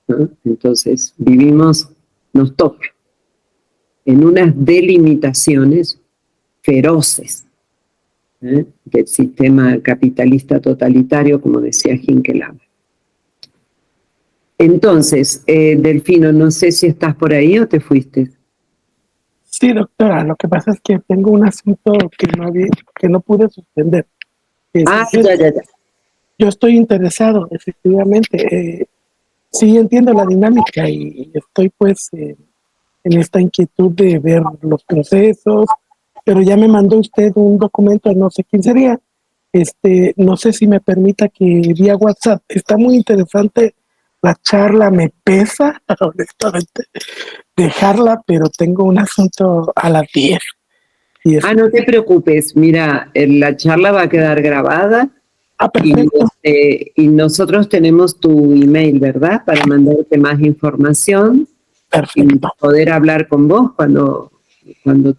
¿no? Entonces, nos toca en unas delimitaciones feroces del sistema capitalista totalitario, como decía Hinkelhammer. Entonces, Delfino, no sé si estás por ahí o te fuiste. Sí, doctora, lo que pasa es que tengo un asunto que no pude suspender. Ya. Yo estoy interesado, efectivamente. Sí, entiendo la dinámica y estoy pues en esta inquietud de ver los procesos, pero ya me mandó usted un documento, no sé quién sería. No sé si me permita que vía WhatsApp. Está muy interesante la charla, me pesa, honestamente, dejarla, pero tengo un asunto a las 10. No te preocupes, mira, la charla va a quedar grabada y nosotros tenemos tu email, ¿verdad? Para mandarte más información. Perfecto. Y poder hablar con vos cuando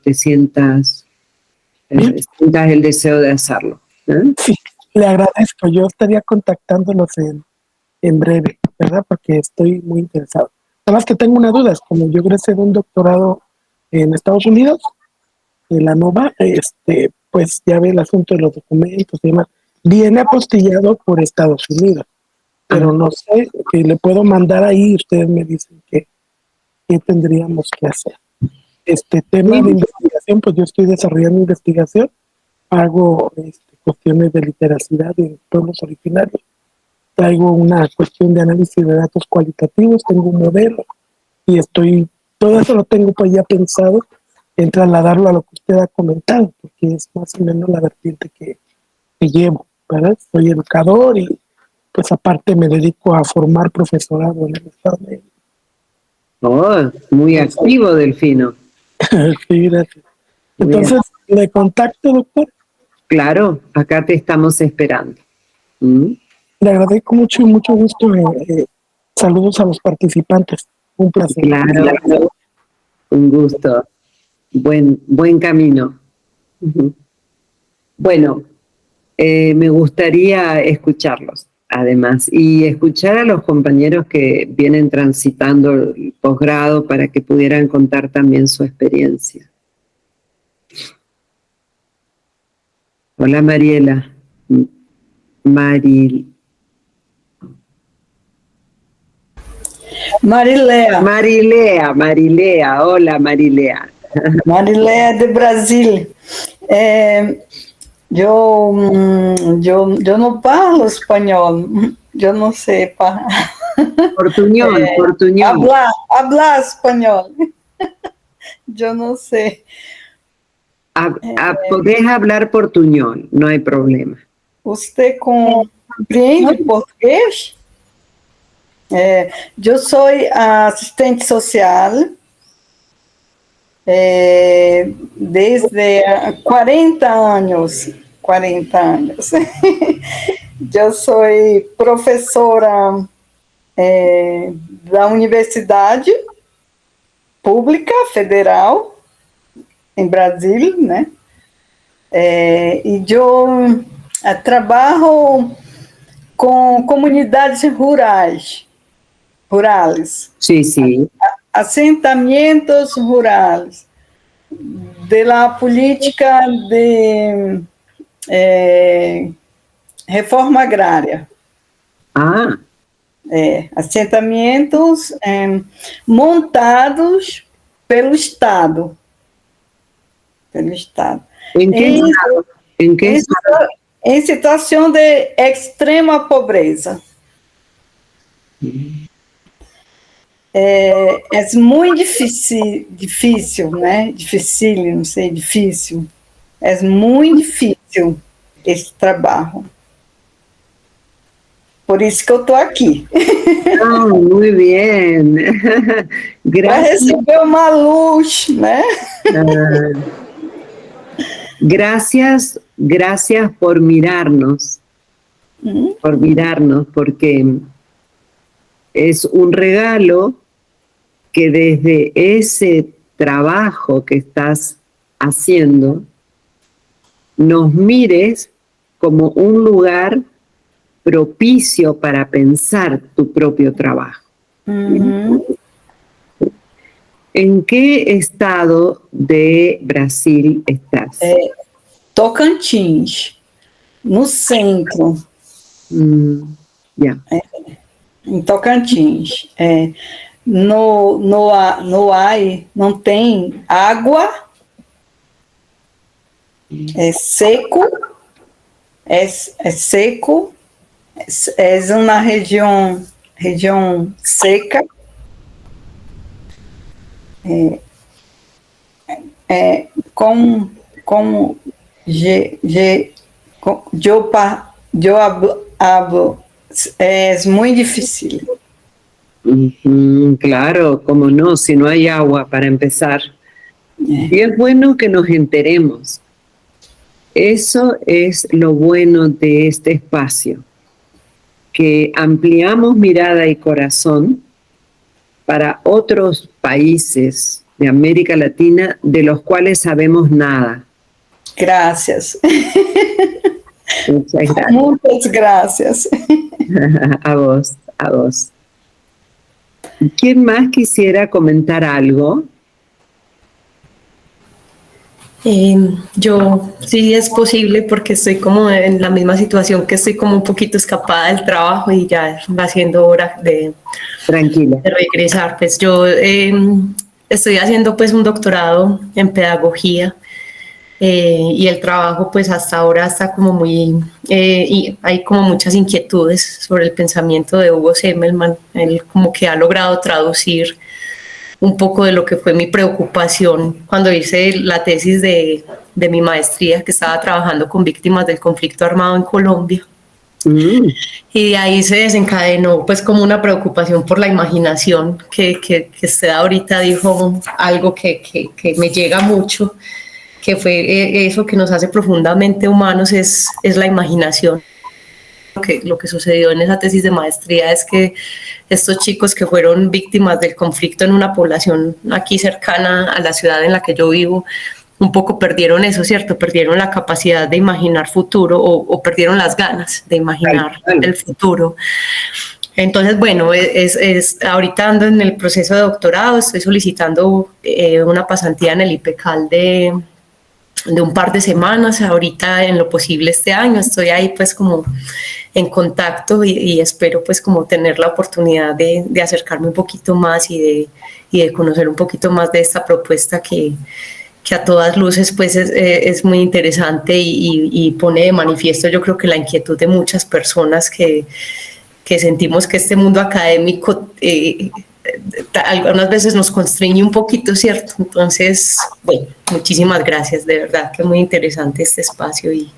te sientas el deseo de hacerlo. Sí, le agradezco. Yo estaría contactándolos en breve, ¿verdad? Porque estoy muy interesado. Además que tengo una duda, es como yo egresé de un doctorado en Estados Unidos, en la NOVA, pues ya ve el asunto de los documentos y demás, viene apostillado por Estados Unidos, pero no sé, que le puedo mandar ahí, ustedes me dicen qué tendríamos que hacer. Este tema de investigación, pues yo estoy desarrollando investigación, hago cuestiones de literacidad en pueblos originarios, traigo una cuestión de análisis de datos cualitativos, tengo un modelo y todo eso lo tengo pues ya pensado en trasladarlo a lo que usted ha comentado, porque es más o menos la vertiente que llevo, ¿verdad? Soy educador y pues aparte me dedico a formar profesorado en el estado de... Oh, muy activo, Delfino. Sí, gracias. Entonces, ¿le contacto, doctor? Claro, acá te estamos esperando. Le agradezco mucho y mucho gusto. Saludos a los participantes. Un placer. Claro, un gusto. Buen camino. Bueno, me gustaría escucharlos, además, y escuchar a los compañeros que vienen transitando el posgrado para que pudieran contar también su experiencia. Hola, Mariela. Marilea, hola Marilea. Marilea de Brasil. Eu não falo espanhol, eu não sei falar. Portuñol. Hablar espanhol. Eu não sei. Podés hablar portuñol, no hay problema. Você compreende português? Eu sou assistente social desde 40 anos. Eu sou professora da Universidade Pública Federal em Brasília, né? E eu trabalho com comunidades rurais. Sí, sí. Assentamentos rurais, de la política de reforma agrária. Assentamentos montados pelo Estado. ¿En qué estado? Em situação de extrema pobreza. É muito difícil, né? Difícil, não sei, difícil. É muito difícil esse trabalho. Por isso que eu estou aqui. Muy bien. Para receber uma luz, né? Gracias por mirarnos, porque es un regalo que desde ese trabajo que estás haciendo, nos mires como un lugar propicio para pensar tu propio trabajo. ¿En qué estado de Brasil estás? Tocantins, no centro. Em Tocantins. No AI não tem água, é seco, é uma região seca, como eu hablo, es muy difícil. Claro, cómo no, si no hay agua para empezar. Y es bueno que nos enteremos. Eso es lo bueno de este espacio, que ampliamos mirada y corazón para otros países de América Latina de los cuales sabemos nada. Gracias. Muchas gracias. Muchas gracias. A vos. ¿Quién más quisiera comentar algo? Yo sí es posible porque estoy como en la misma situación que estoy como un poquito escapada del trabajo y ya va siendo hora Tranquila. de regresar. Pues yo estoy haciendo pues un doctorado en pedagogía y el trabajo pues hasta ahora está como muy, y hay como muchas inquietudes sobre el pensamiento de Hugo Semmelmann. Él como que ha logrado traducir un poco de lo que fue mi preocupación cuando hice la tesis de mi maestría, que estaba trabajando con víctimas del conflicto armado en Colombia. Y de ahí se desencadenó pues como una preocupación por la imaginación, que usted ahorita dijo algo que me llega mucho, que fue eso que nos hace profundamente humanos es la imaginación. Lo que sucedió en esa tesis de maestría es que estos chicos que fueron víctimas del conflicto en una población aquí cercana a la ciudad en la que yo vivo, un poco perdieron eso, ¿cierto? Perdieron la capacidad de imaginar futuro o perdieron las ganas de imaginar el futuro. Entonces, bueno, ahorita ando en el proceso de doctorado, estoy solicitando una pasantía en el IPECAL de un par de semanas, ahorita en lo posible este año. Estoy ahí pues como en contacto y espero pues como tener la oportunidad de acercarme un poquito más y de conocer un poquito más de esta propuesta que a todas luces pues es muy interesante y pone de manifiesto, yo creo que la inquietud de muchas personas que sentimos que este mundo académico algunas veces nos constriñe un poquito, ¿cierto? Entonces, bueno, muchísimas gracias, de verdad que muy interesante este espacio y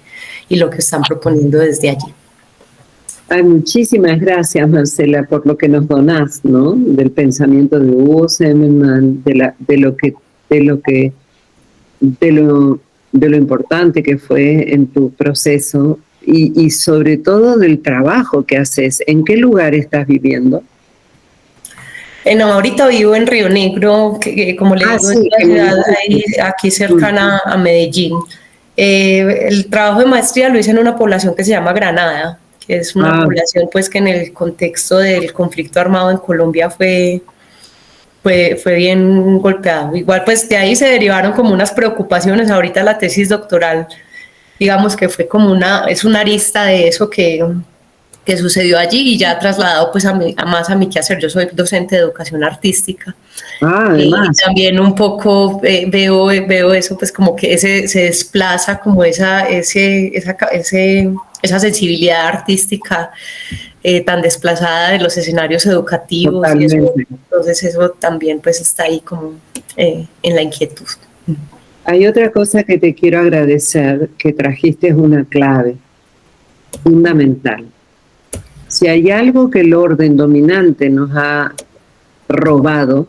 lo que están proponiendo desde allí. Ay, muchísimas gracias, Marcela, por lo que nos donás, ¿no? Del pensamiento de Hugo Semmelmann, de lo importante que fue en tu proceso y sobre todo del trabajo que haces. ¿En qué lugar estás viviendo? No, ahorita vivo en Río Negro, que como le digo, sí, es una ciudad ahí, aquí cercana a Medellín. El trabajo de maestría lo hice en una población que se llama Granada, que es una población pues que en el contexto del conflicto armado en Colombia fue bien golpeado. Igual pues de ahí se derivaron como unas preocupaciones. Ahorita la tesis doctoral, digamos que fue como es una arista de eso que sucedió allí y ya trasladado pues más a mi quehacer. Yo soy docente de educación artística y también un poco veo eso pues como que se desplaza como esa sensibilidad artística tan desplazada de los escenarios educativos y eso, entonces eso también pues está ahí como en la inquietud. Hay otra cosa que te quiero agradecer, que trajiste una clave fundamental. Si hay algo que el orden dominante nos ha robado,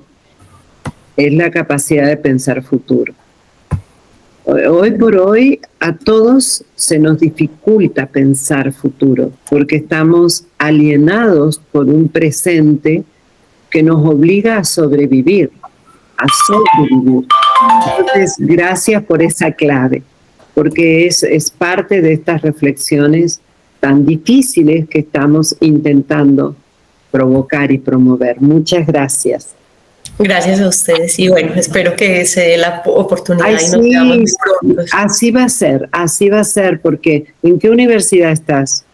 es la capacidad de pensar futuro. Hoy por hoy a todos se nos dificulta pensar futuro, porque estamos alienados por un presente que nos obliga a sobrevivir. Entonces, gracias por esa clave, porque es parte de estas reflexiones tan difíciles que estamos intentando provocar y promover. Muchas gracias. Gracias a ustedes y bueno, espero que se dé la oportunidad y nos veamos muy pronto. Así va a ser, porque ¿en qué universidad estás?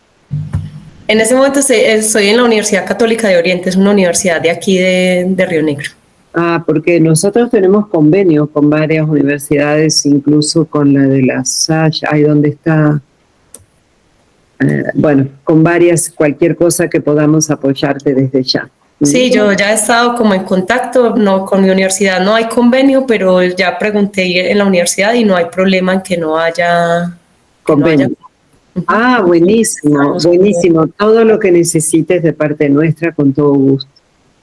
En este momento estoy en la Universidad Católica de Oriente, es una universidad de aquí de Río Negro. Porque nosotros tenemos convenios con varias universidades, incluso con la de la SACH, ahí donde está... bueno, con varias, cualquier cosa que podamos apoyarte desde ya. Sí, yo ya he estado como en contacto, no, con mi universidad no hay convenio, pero ya pregunté en la universidad y no hay problema en que no haya convenio. Buenísimo, buenísimo. Todo lo que necesites de parte nuestra, con todo gusto.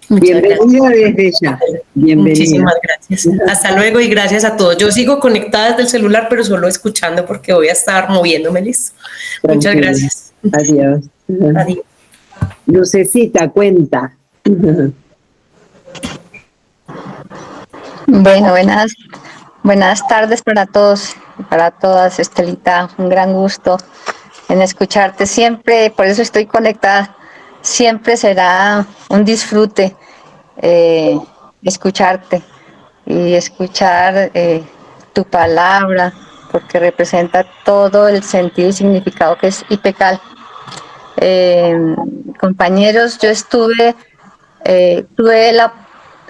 Bienvenida desde ya. Bienvenida. Muchísimas gracias. Hasta luego y gracias a todos. Yo sigo conectada desde el celular, pero solo escuchando porque voy a estar moviéndome, listo. Muchas gracias. Adiós. Adiós. Lucecita, cuenta. Bueno, buenas tardes para todos y para todas, Estelita. Un gran gusto en escucharte siempre, por eso estoy conectada. Siempre será un disfrute escucharte y escuchar tu palabra, porque representa todo el sentido y significado que es IPECAL. Compañeros, yo tuve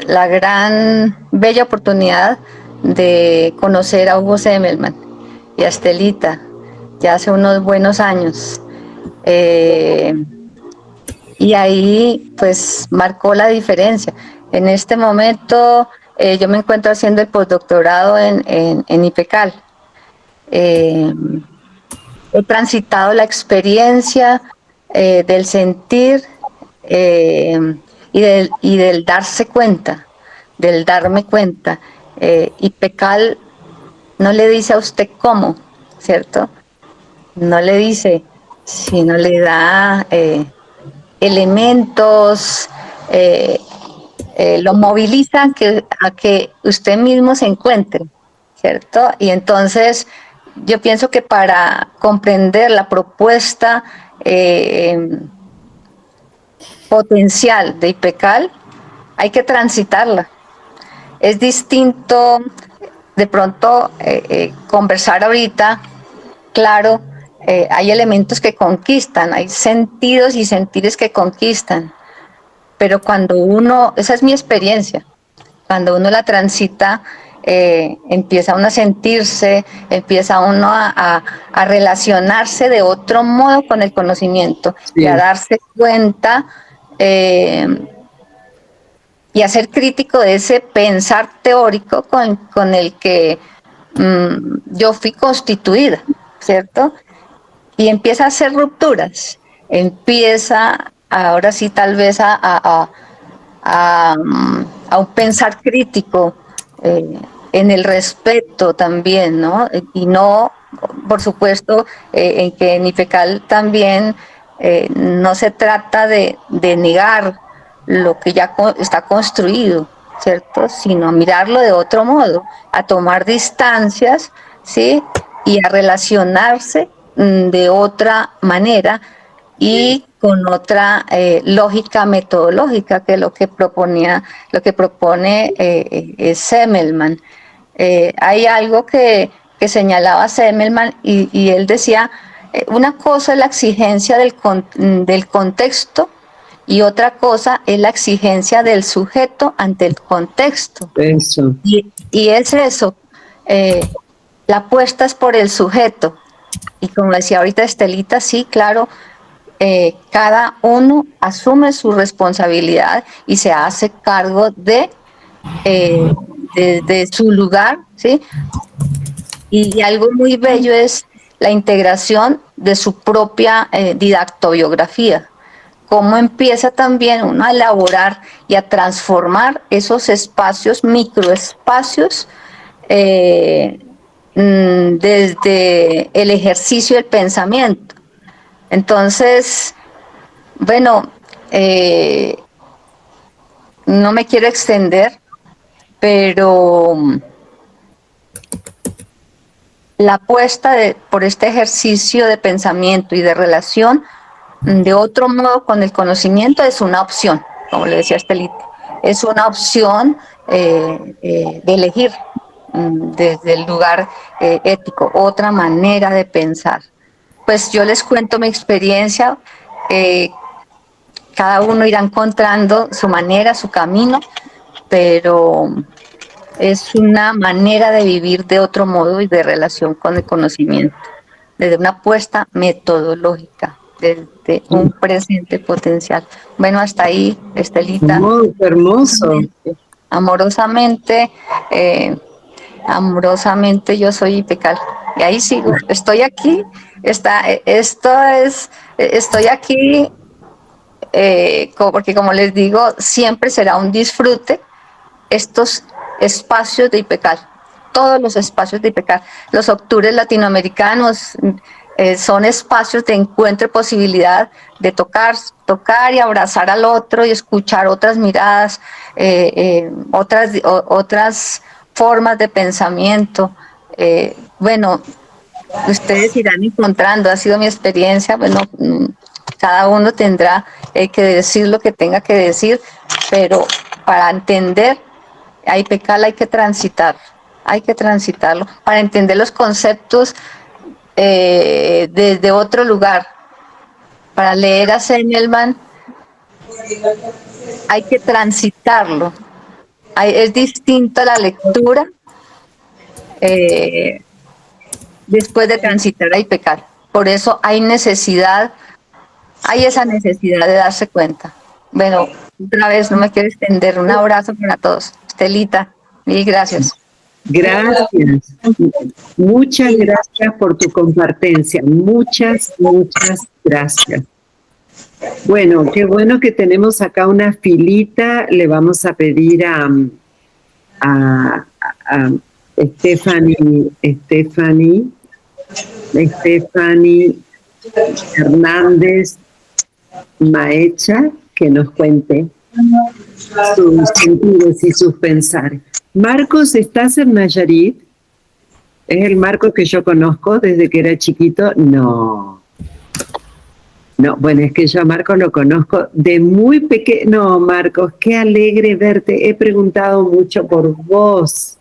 la gran, bella oportunidad de conocer a Hugo Semmelmann y a Estelita ya hace unos buenos años. Y ahí pues marcó la diferencia. En este momento yo me encuentro haciendo el postdoctorado en IPECAL. He transitado la experiencia del sentir y del darse cuenta, del darme cuenta. IPECAL no le dice a usted cómo, ¿cierto? No le dice, sino le da elementos, lo moviliza a que usted mismo se encuentre, ¿cierto? Y entonces yo pienso que para comprender la propuesta potencial de IPECAL hay que transitarla. Es distinto de pronto conversar ahorita, claro, hay elementos que conquistan, hay sentidos y sentires que conquistan, pero cuando uno, esa es mi experiencia, cuando uno la transita, empieza uno a sentirse, empieza uno a relacionarse de otro modo con el conocimiento, sí, y a darse cuenta y a ser crítico de ese pensar teórico con el que yo fui constituida, ¿cierto? Y empieza a hacer rupturas, empieza ahora sí tal vez a un pensar crítico, en el respeto también, ¿no? Y no, por supuesto, en que en IPECAL también no se trata de negar lo que ya está construido, ¿cierto? Sino a mirarlo de otro modo, a tomar distancias, ¿sí? Y a relacionarse de otra manera y con otra lógica metodológica que lo que propone Semmelmann. Hay algo que señalaba Semmelmann y él decía, una cosa es la exigencia del contexto y otra cosa es la exigencia del sujeto ante el contexto. Eso. Y es eso, la apuesta es por el sujeto. Y como decía ahorita Estelita, sí, claro, cada uno asume su responsabilidad y se hace cargo de su lugar, ¿sí? Y algo muy bello es la integración de su propia didactobiografía. Cómo empieza también uno a elaborar y a transformar esos espacios, microespacios, desde el ejercicio del pensamiento. Entonces, bueno, no me quiero extender, pero la apuesta por este ejercicio de pensamiento y de relación de otro modo con el conocimiento es una opción, como le decía Estelita, es una opción de elegir desde el lugar ético, otra manera de pensar. Pues yo les cuento mi experiencia, cada uno irá encontrando su manera, su camino, pero es una manera de vivir de otro modo y de relación con el conocimiento, desde una apuesta metodológica, desde un presente potencial. Bueno, hasta ahí, Estelita. Muy hermoso. Amorosamente, yo soy IPECAL. Y ahí sigo, estoy aquí, estoy aquí, porque como les digo, siempre será un disfrute estos espacios de IPECAL, todos los espacios de IPECAL. Los octubres latinoamericanos son espacios de encuentro y posibilidad de tocar y abrazar al otro y escuchar otras miradas, otras formas de pensamiento. Bueno, ustedes irán encontrando, ha sido mi experiencia, bueno, cada uno tendrá que decir lo que tenga que decir, pero para entender a IPECAL hay que transitarlo, para entender los conceptos desde otro lugar. Para leer a Senelman hay que transitarlo. Es distinta la lectura después de transitar a IPECAL. Por eso hay esa necesidad de darse cuenta. Bueno, otra vez no me quiero extender. Un abrazo para todos. Estelita, mil gracias. Gracias. Muchas gracias por tu compartencia. Muchas gracias. Bueno, qué bueno que tenemos acá una filita. Le vamos a pedir a Stephanie Hernández Maecha que nos cuente sus sentidos y sus pensares. Marcos, ¿estás en Nayarit? ¿Es el Marcos que yo conozco desde que era chiquito? No, bueno, es que yo a Marcos lo conozco de muy pequeño. No, Marcos, qué alegre verte. He preguntado mucho por vos.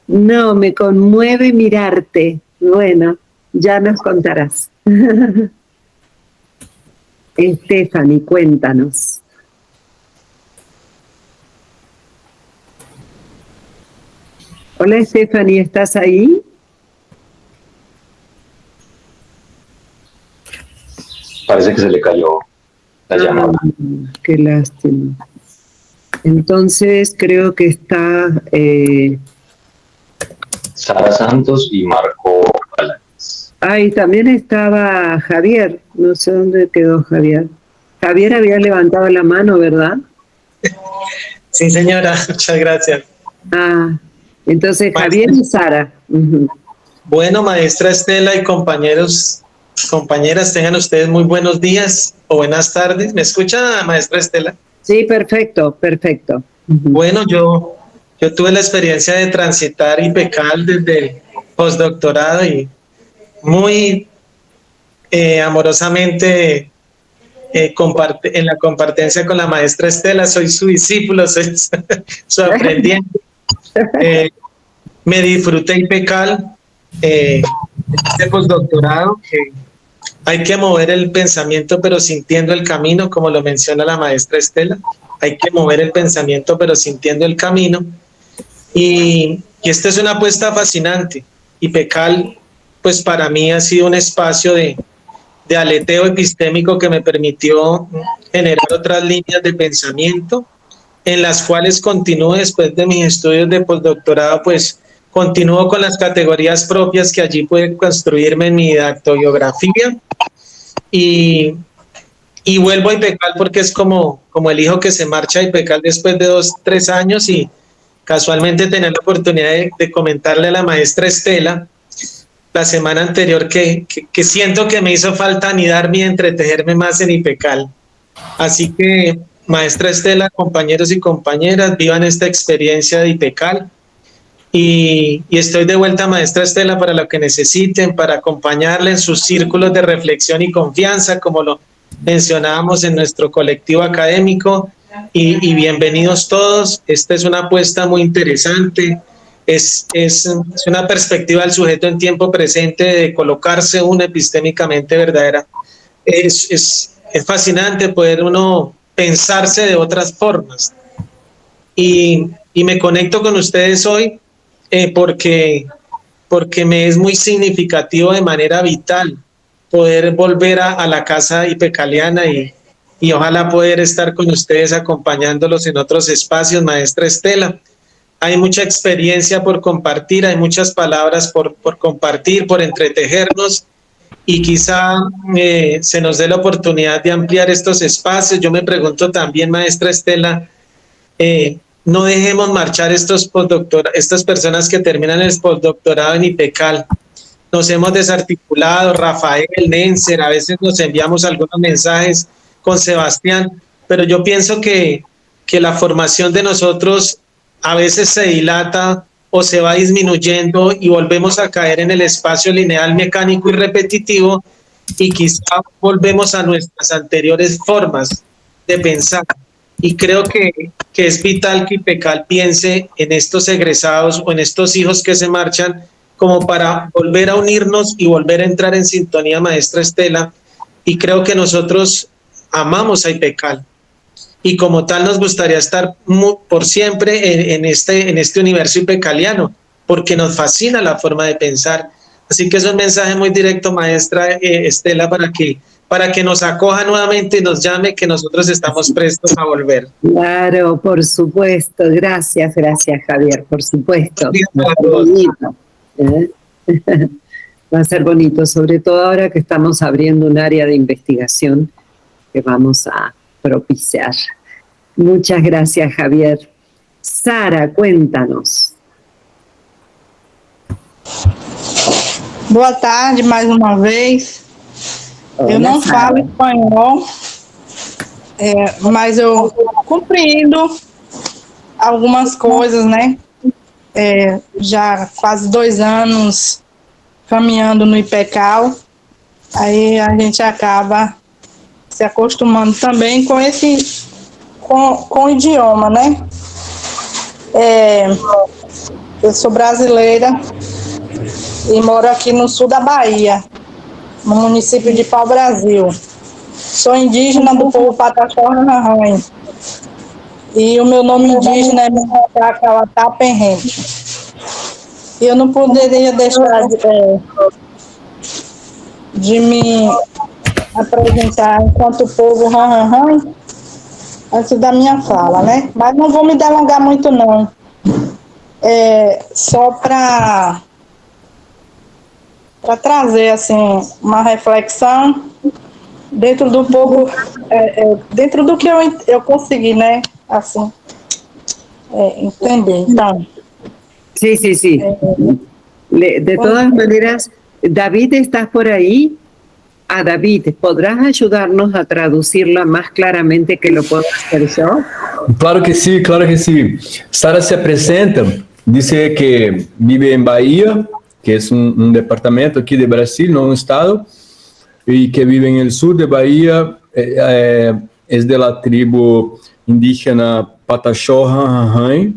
No, me conmueve mirarte. Bueno, ya nos contarás. Stephanie, cuéntanos. Hola Stephanie, ¿estás ahí? Parece que se le cayó la llamada. Qué lástima. Entonces creo que está Sara Santos y Marco Alanis. Y también estaba Javier. No sé dónde quedó Javier. Javier había levantado la mano, ¿verdad? Sí, señora, muchas gracias. Entonces Javier y Sara. Bueno, maestra Estela y compañeras, tengan ustedes muy buenos días o buenas tardes. ¿Me escucha, maestra Estela? Sí, perfecto. Bueno, yo tuve la experiencia de transitar IPECAL desde el postdoctorado y muy amorosamente en la compartencia con la maestra Estela, soy su discípulo, soy su aprendiente. Me disfruté IPECAL, este postdoctorado, que hay que mover el pensamiento pero sintiendo el camino, como lo menciona la maestra Estela. Hay que mover el pensamiento pero sintiendo el camino. Y esta es una apuesta fascinante. IPECAL, pues para mí ha sido un espacio de aleteo epistémico que me permitió generar otras líneas de pensamiento, en las cuales continúo después de mis estudios de postdoctorado, pues continúo con las categorías propias que allí pude construirme en mi dactobiografía y vuelvo a IPECAL porque es como el hijo que se marcha a IPECAL después de 2-3 años y casualmente tenía la oportunidad de comentarle a la maestra Estela la semana anterior que siento que me hizo falta anidarme y entretejerme más en IPECAL. Así que, maestra Estela, compañeros y compañeras, vivan esta experiencia de IPECAL y estoy de vuelta, maestra Estela, para lo que necesiten, para acompañarle en sus círculos de reflexión y confianza, como lo mencionábamos en nuestro colectivo académico, y bienvenidos todos. Esta es una apuesta muy interesante, es una perspectiva del sujeto en tiempo presente de colocarse uno epistémicamente verdadera. Es fascinante poder uno pensarse de otras formas. Y me conecto con ustedes hoy porque me es muy significativo de manera vital poder volver a la casa ipecaliana y ojalá poder estar con ustedes acompañándolos en otros espacios, maestra Estela. Hay mucha experiencia por compartir, hay muchas palabras por compartir, por entretejernos y quizá se nos dé la oportunidad de ampliar estos espacios. Yo me pregunto también, maestra Estela, no dejemos marchar estas personas que terminan el postdoctorado en IPECAL. Nos hemos desarticulado, Rafael, Nenser, a veces nos enviamos algunos mensajes con Sebastián, pero yo pienso que la formación de nosotros a veces se dilata o se va disminuyendo y volvemos a caer en el espacio lineal, mecánico y repetitivo y quizá volvemos a nuestras anteriores formas de pensar. Y creo que es vital que IPECAL piense en estos egresados o en estos hijos que se marchan como para volver a unirnos y volver a entrar en sintonía, maestra Estela. Y creo que nosotros amamos a IPECAL y como tal nos gustaría estar por siempre en este universo ipecaliano, porque nos fascina la forma de pensar. Así que es un mensaje muy directo, maestra Estela, para que nos acoja nuevamente y nos llame, que nosotros estamos prestos a volver. Claro, por supuesto. Gracias Javier, por supuesto. Va a ser bonito, sobre todo ahora que estamos abriendo un área de investigación que vamos a propiciar. Muchas gracias, Javier. Sara, cuéntanos. Boa tarde, mais uma vez. Olá, eu não Sara. falo espanhol, mas eu compreendo algumas coisas, né? Já quase 2 anos caminhando no IPECAL, aí a gente acaba se acostumando também com com o idioma, né? Eu sou brasileira e moro aqui no sul da Bahia, no município de Pau-Brasil. Sou indígena do povo Pataxó-Rarrãe. E o meu nome indígena é Mutacauatá Penrente. E eu não poderia deixar de me apresentar enquanto povo Rarrãe antes da minha fala, né? Mas não vou me delongar muito, não. Só para trazer, assim, uma reflexão dentro do povo, dentro do que eu consegui, né? Assim, entender. Então, Sí. De todas maneras, David, ¿estás por ahí? David, ¿podrás ayudarnos a traducirla más claramente que lo puedo hacer yo? Claro que sí, claro que sí. Sara se presenta, dice que vive en Bahía, que es un departamento aquí de Brasil, no un estado, y que vive en el sur de Bahía, es de la tribu indígena Pataxó-Rarrãe.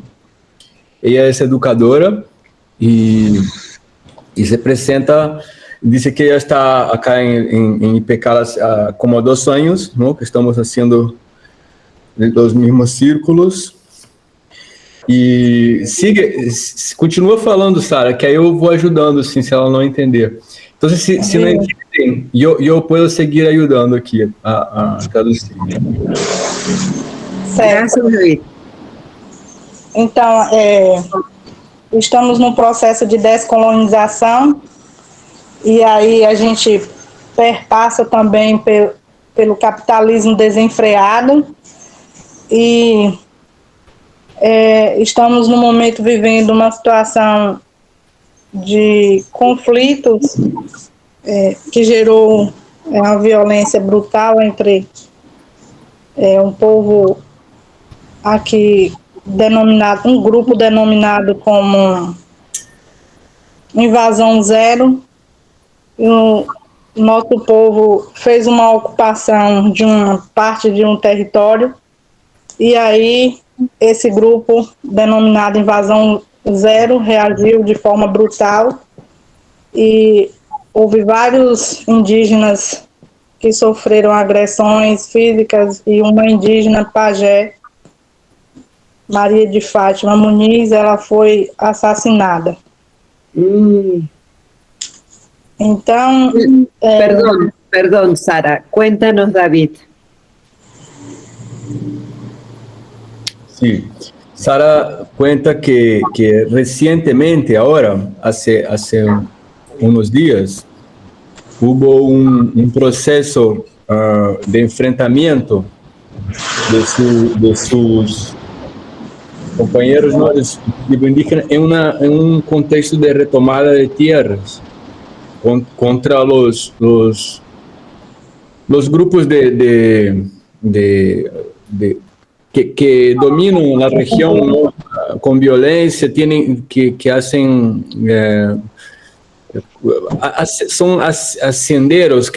Ella es educadora y se presenta, dice que ella está acá en IPECAL como 2 años, ¿no? Que estamos haciendo los mismos círculos. E continua falando, Sara, que aí eu vou ajudando, assim, se ela não entender. Então, se não entender, eu posso seguir ajudando aqui a traduzir. certo. Então, estamos num processo de descolonização e aí a gente perpassa também pelo capitalismo desenfreado e estamos no momento vivendo uma situação de conflitos que gerou uma violência brutal entre um povo aqui denominado, um grupo denominado como Invasão Zero. O nosso povo fez uma ocupação de uma parte de um território e aí esse grupo denominado Invasão Zero reagiu de forma brutal e houve vários indígenas que sofreram agressões físicas e uma indígena pajé, Maria de Fátima Muniz, ela foi assassinada. Então... Perdón, Sara. Cuéntanos, David. Sí. Sara cuenta que recientemente, ahora, hace unos días, hubo un proceso de enfrentamiento de sus compañeros, ¿no?, de su tribu indígena en un contexto de retomada de tierras contra los grupos que dominan la región, ¿no?, con violencia, que hacen... son hacienderos,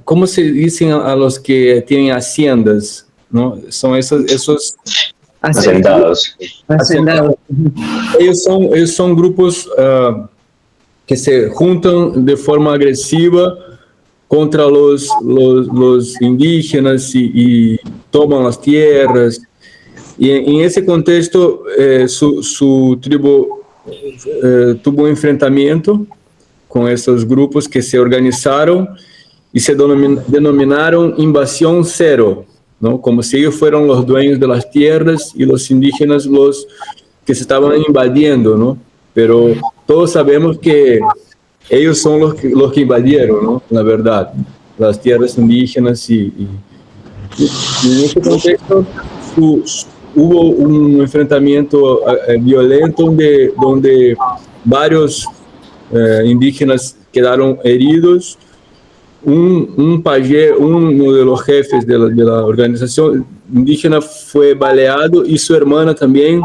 ¿cómo se dicen a los que tienen haciendas? ¿no? Son esos hacendados. Ellos son grupos que se juntan de forma agresiva contra los indígenas y toman las tierras. Y en ese contexto, su tribu tuvo un enfrentamiento con esos grupos que se organizaron y se denominaron Invasión Cero, ¿no? Como si ellos fueran los dueños de las tierras y los indígenas los que se estaban invadiendo, ¿no? Pero todos sabemos que ellos son los que invadieron, ¿no? La verdad, las tierras indígenas y en este contexto hubo un enfrentamiento violento donde varios indígenas quedaron heridos. Un pajé, uno de los jefes de la organización indígena fue baleado y su hermana también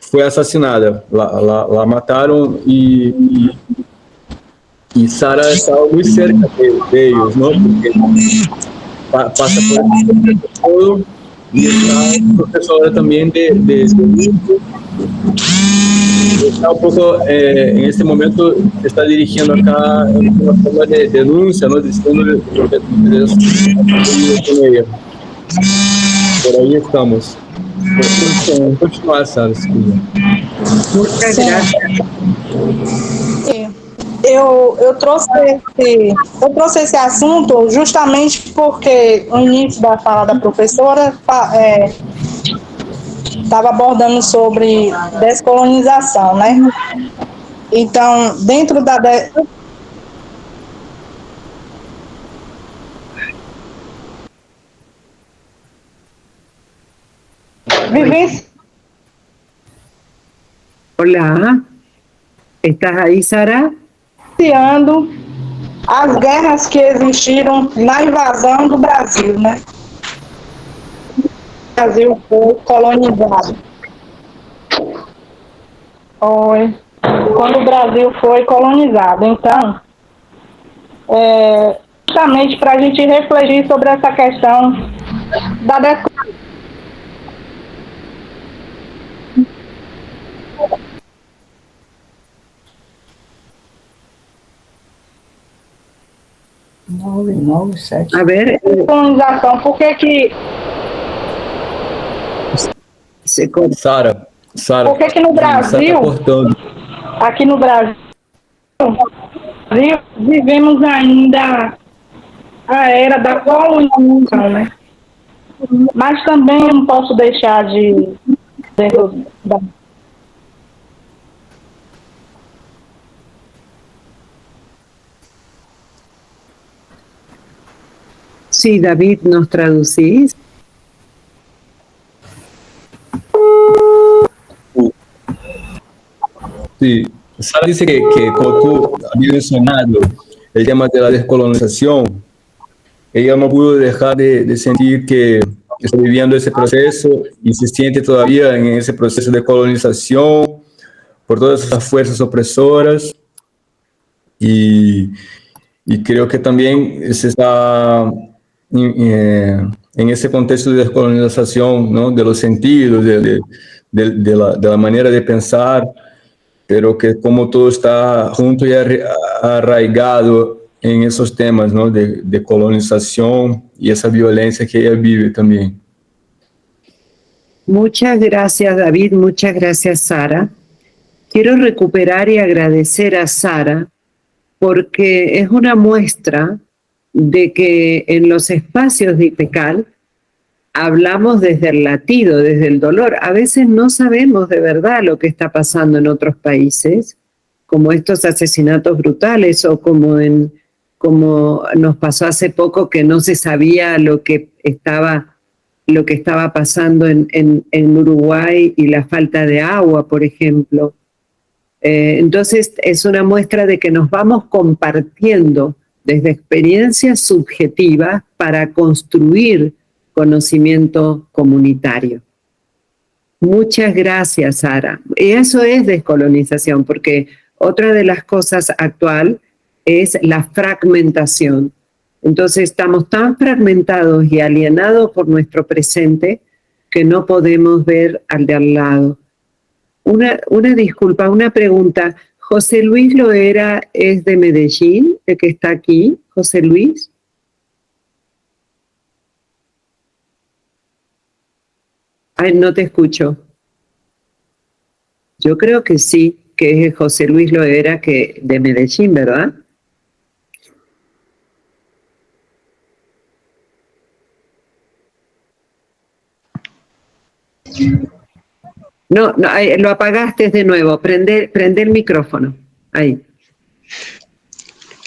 fue asesinada. La mataron y Sara estaba muy cerca de ellos, ¿no? Porque pasa por todo y es profesora también de está un poco, en este momento, está dirigiendo acá una forma de denuncia, ¿no? Diciendo lo que con ella. Por ahí estamos. Continuar, Sara. Muchas gracias. Eu trouxe esse assunto justamente porque no início da fala da professora estava abordando sobre descolonização, né? Então, dentro da Hola, ¿estás ahí, Sara? Vivenciando as guerras que existiram na invasão do Brasil, né? O Brasil foi colonizado. Quando o Brasil foi colonizado. Então, justamente para a gente refletir sobre essa questão da descolonização. A ver. Colonização, por que Sara. Por que no Brasil, aqui no Brasil, vivemos ainda a era da colonização, né? Mas também não posso deixar de Sí, David, ¿nos traducís? Sí, Sara dice que como tú habías mencionado el tema de la descolonización, ella no pudo dejar de sentir que está viviendo ese proceso y se siente todavía en ese proceso de colonización por todas esas fuerzas opresoras y creo que también se está en ese contexto de descolonización, ¿no? De los sentidos, de la manera de pensar, pero que como todo está junto y arraigado en esos temas, ¿no? De colonización y esa violencia que ella vive también. Muchas gracias, David. Muchas gracias, Sara. Quiero recuperar y agradecer a Sara porque es una muestra de que en los espacios de IPECAL hablamos desde el latido, desde el dolor. A veces no sabemos de verdad lo que está pasando en otros países, como estos asesinatos brutales o como nos pasó hace poco que no se sabía lo que estaba pasando en Uruguay y la falta de agua, por ejemplo. Entonces es una muestra de que nos vamos compartiendo desde experiencias subjetivas para construir conocimiento comunitario. Muchas gracias, Sara. Y eso es descolonización, porque otra de las cosas actual es la fragmentación. Entonces estamos tan fragmentados y alienados por nuestro presente que no podemos ver al de al lado. Una disculpa, una pregunta. ¿José Luis Loera es de Medellín, el que está aquí? ¿José Luis? Ay, no te escucho. Yo creo que sí, que es José Luis Loera que de Medellín, ¿verdad? No, lo apagaste de nuevo. Prende el micrófono. Ahí.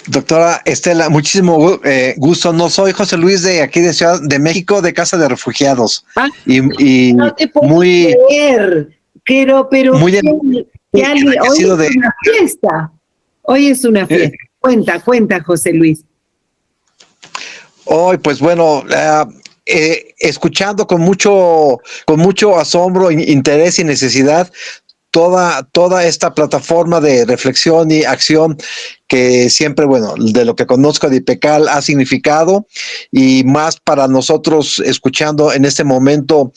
Doctora Estela, muchísimo gusto. No soy José Luis de aquí de Ciudad de México, de Casa de Refugiados. Y no te puedo muy creer. Pero muy hoy es una fiesta. Hoy es una fiesta. Cuenta, José Luis. Hoy, pues bueno, escuchando con mucho asombro, interés y necesidad toda esta plataforma de reflexión y acción que siempre, bueno, de lo que conozco de IPECAL ha significado, y más para nosotros escuchando en este momento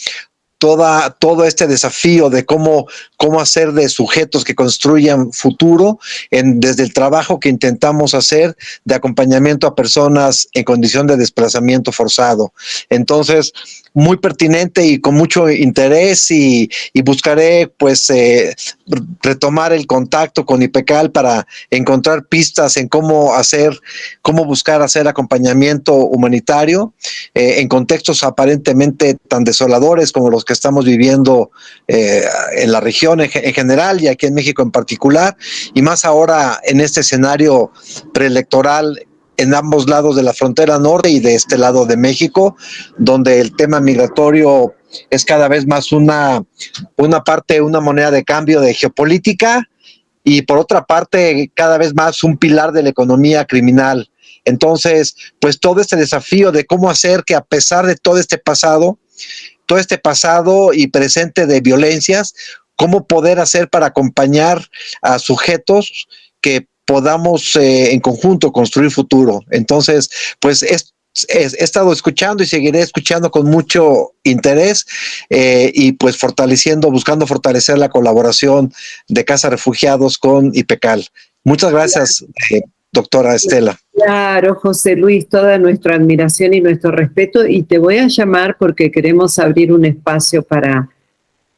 todo este desafío de cómo hacer de sujetos que construyan futuro desde el trabajo que intentamos hacer de acompañamiento a personas en condición de desplazamiento forzado. Entonces, muy pertinente y con mucho interés, y buscaré pues retomar el contacto con IPECAL para encontrar pistas en cómo buscar hacer acompañamiento humanitario en contextos aparentemente tan desoladores como los que estamos viviendo en la región en general y aquí en México en particular, y más ahora en este escenario preelectoral en ambos lados de la frontera norte y de este lado de México, donde el tema migratorio es cada vez más una moneda de cambio de geopolítica, y por otra parte cada vez más un pilar de la economía criminal. Entonces, pues todo este desafío de cómo hacer que, a pesar de todo este pasado y presente de violencias, cómo poder hacer para acompañar a sujetos que podamos en conjunto construir futuro. Entonces, pues he estado escuchando y seguiré escuchando con mucho interés, y pues buscando fortalecer la colaboración de Casa Refugiados con IPECAL. Muchas gracias, doctora Estela. Claro, José Luis, toda nuestra admiración y nuestro respeto, y te voy a llamar porque queremos abrir un espacio para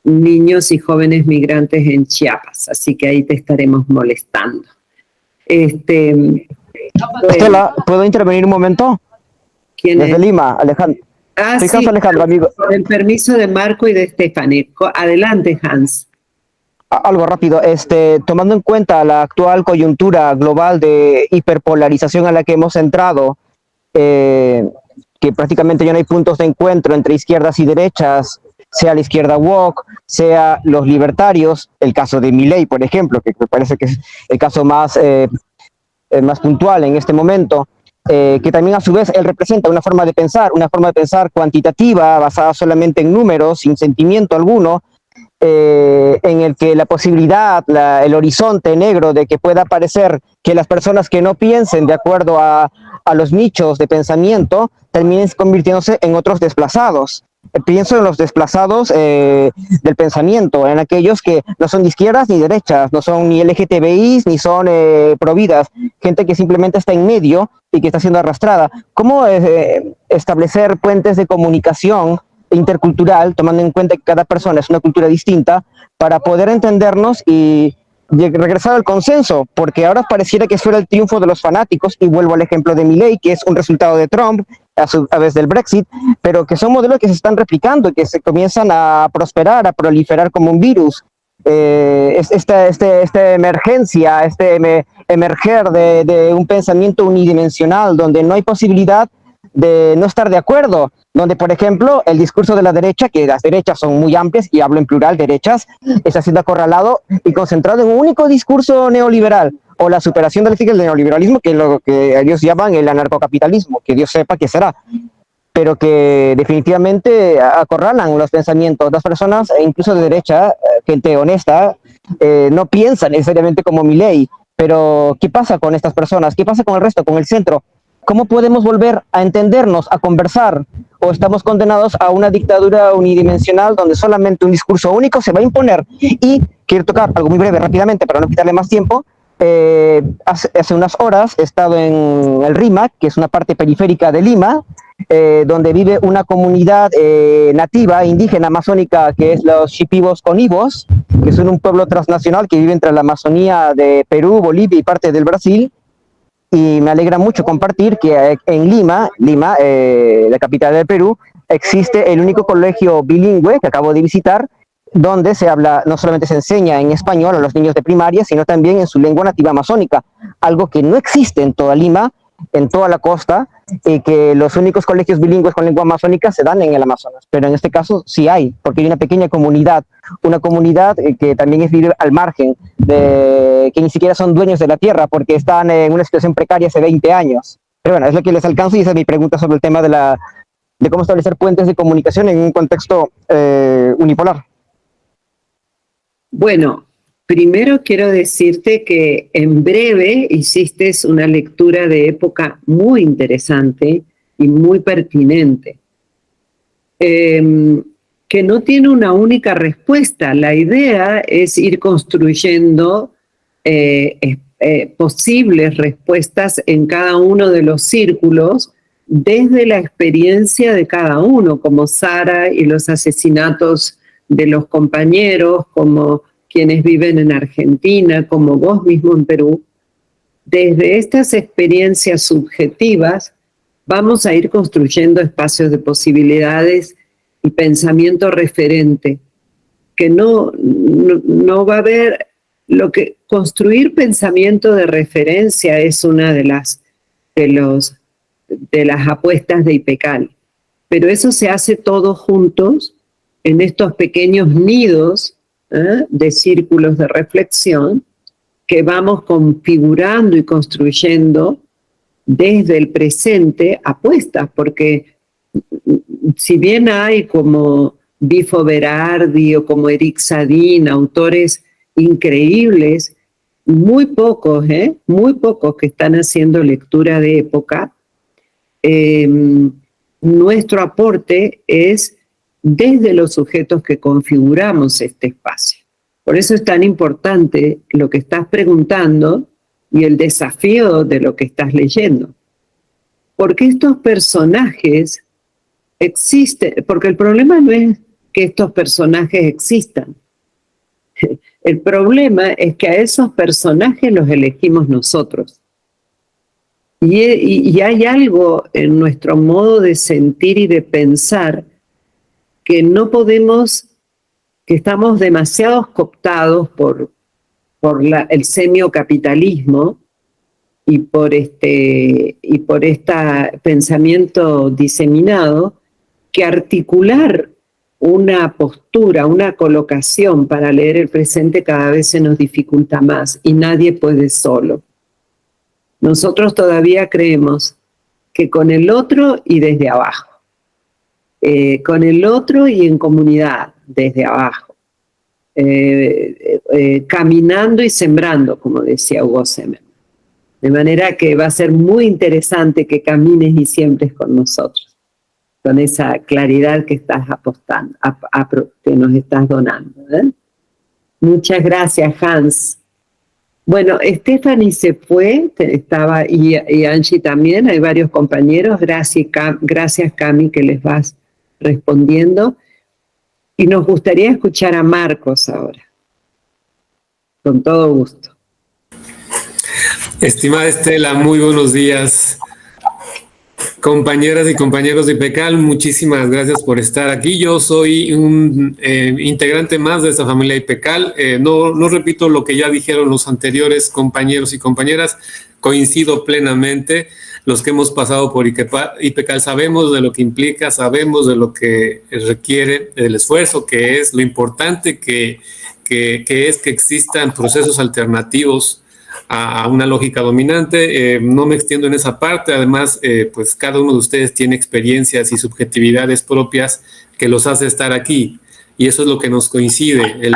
niños y jóvenes migrantes en Chiapas, así que ahí te estaremos molestando. Estela, ¿puedo intervenir un momento? ¿Quién Desde es? Lima, Alejandro. Soy Hans Alejandro, amigo. Con el permiso de Marco y de Stephanie. Adelante, Hans. Algo rápido, tomando en cuenta la actual coyuntura global de hiperpolarización a la que hemos entrado, que prácticamente ya no hay puntos de encuentro entre izquierdas y derechas, sea la izquierda woke, sea los libertarios, el caso de Milei, por ejemplo, que me parece que es el caso más puntual en este momento, que también a su vez él representa una forma de pensar cuantitativa, basada solamente en números, sin sentimiento alguno, en el que la posibilidad, el horizonte negro de que pueda parecer que las personas que no piensen de acuerdo a los nichos de pensamiento terminen convirtiéndose en otros desplazados. Pienso en los desplazados del pensamiento, en aquellos que no son de izquierdas ni derechas, no son ni LGTBIs ni son providas, gente que simplemente está en medio y que está siendo arrastrada. ¿Cómo establecer puentes de comunicación intercultural, tomando en cuenta que cada persona es una cultura distinta, para poder entendernos y regresar al consenso? Porque ahora pareciera que fuera el triunfo de los fanáticos, y vuelvo al ejemplo de Milei, que es un resultado de Trump, a vez del Brexit, pero que son modelos que se están replicando y que se comienzan a prosperar, a proliferar como un virus. Esta emergencia, emerger de un pensamiento unidimensional, donde no hay posibilidad de no estar de acuerdo, donde, por ejemplo, el discurso de la derecha, que las derechas son muy amplias, y hablo en plural, derechas, está siendo acorralado y concentrado en un único discurso neoliberal, o la superación del neoliberalismo, que es lo que ellos llaman el anarcocapitalismo, que Dios sepa qué será, pero que definitivamente acorralan los pensamientos. Las personas, incluso de derecha, gente honesta, no piensan necesariamente como Milei, pero ¿qué pasa con estas personas? ¿Qué pasa con el resto, con el centro? ¿cómo podemos volver a entendernos, a conversar? ¿O estamos condenados a una dictadura unidimensional donde solamente un discurso único se va a imponer? Y quiero tocar algo muy breve, rápidamente, para no quitarle más tiempo. Hace unas horas he estado en el Rímac, que es una parte periférica de Lima, donde vive una comunidad nativa, indígena, amazónica, que es los Shipibos Conibos, que son un pueblo transnacional que vive entre la Amazonía de Perú, Bolivia y parte del Brasil. Y me alegra mucho compartir que en Lima, la capital del Perú, existe el único colegio bilingüe que acabo de visitar, donde se habla, no solamente se enseña en español a los niños de primaria, sino también en su lengua nativa amazónica, algo que no existe en toda Lima, en toda la costa, y que los únicos colegios bilingües con lengua amazónica se dan en el Amazonas, pero en este caso sí hay, porque hay una pequeña comunidad, que también vive al margen, que ni siquiera son dueños de la tierra, porque están en una situación precaria hace 20 años. Pero bueno, es lo que les alcanzo y esa es mi pregunta sobre el tema de cómo establecer puentes de comunicación en un contexto unipolar. Bueno, primero quiero decirte que en breve hiciste una lectura de época muy interesante y muy pertinente, que no tiene una única respuesta. La idea es ir construyendo posibles respuestas en cada uno de los círculos desde la experiencia de cada uno, como Sara y los asesinatos de los compañeros, como quienes viven en Argentina, como vos mismo en Perú. Desde estas experiencias subjetivas vamos a ir construyendo espacios de posibilidades y pensamiento referente, que no va a haber construir pensamiento de referencia es una de las apuestas de IPECAL, pero eso se hace todos juntos en estos pequeños nidos de círculos de reflexión que vamos configurando y construyendo desde el presente apuestas, porque si bien hay como Bifo Berardi o como Eric Sadin, autores increíbles, muy pocos que están haciendo lectura de época, nuestro aporte es desde los sujetos que configuramos este espacio. Por eso es tan importante lo que estás preguntando y el desafío de lo que estás leyendo. Porque estos personajes existen, porque el problema no es que estos personajes existan. El problema es que a esos personajes los elegimos nosotros. Y hay algo en nuestro modo de sentir y de pensar que no podemos, que estamos demasiado cooptados por el semiocapitalismo y por este pensamiento diseminado, que articular una postura, una colocación para leer el presente cada vez se nos dificulta más y nadie puede solo. Nosotros todavía creemos que con el otro y desde abajo, con el otro y en comunidad, desde abajo, caminando y sembrando, como decía Hugo Semer. De manera que va a ser muy interesante que camines y siembres con nosotros, con esa claridad que estás apostando, que nos estás donando. Muchas gracias, Hans. Bueno, Stephanie se fue, y Angie también, hay varios compañeros. Gracias, Cami, que les vas respondiendo. Y nos gustaría escuchar a Marcos ahora. Con todo gusto. Estimada Estela, muy buenos días. Compañeras y compañeros de IPECAL, muchísimas gracias por estar aquí. Yo soy un integrante más de esta familia IPECAL. No repito lo que ya dijeron los anteriores compañeros y compañeras, coincido plenamente. Los que hemos pasado por IPECAL sabemos de lo que implica, sabemos de lo que requiere, del esfuerzo que es, lo importante que es que existan procesos alternativos a una lógica dominante. No me extiendo en esa parte. Además, pues cada uno de ustedes tiene experiencias y subjetividades propias que los hace estar aquí. Y eso es lo que nos coincide.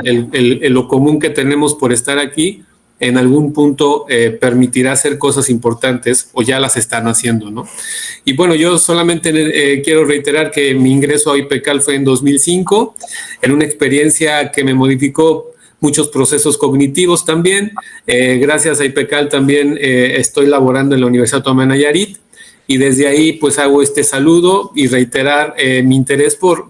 Lo común que tenemos por estar aquí en algún punto permitirá hacer cosas importantes o ya las están haciendo, ¿no? Y bueno, yo solamente quiero reiterar que mi ingreso a IPECAL fue en 2005, en una experiencia que me modificó muchos procesos cognitivos también. Gracias a IPECAL también estoy laborando en la Universidad Autónoma de Nayarit, y desde ahí pues hago este saludo y reiterar mi interés por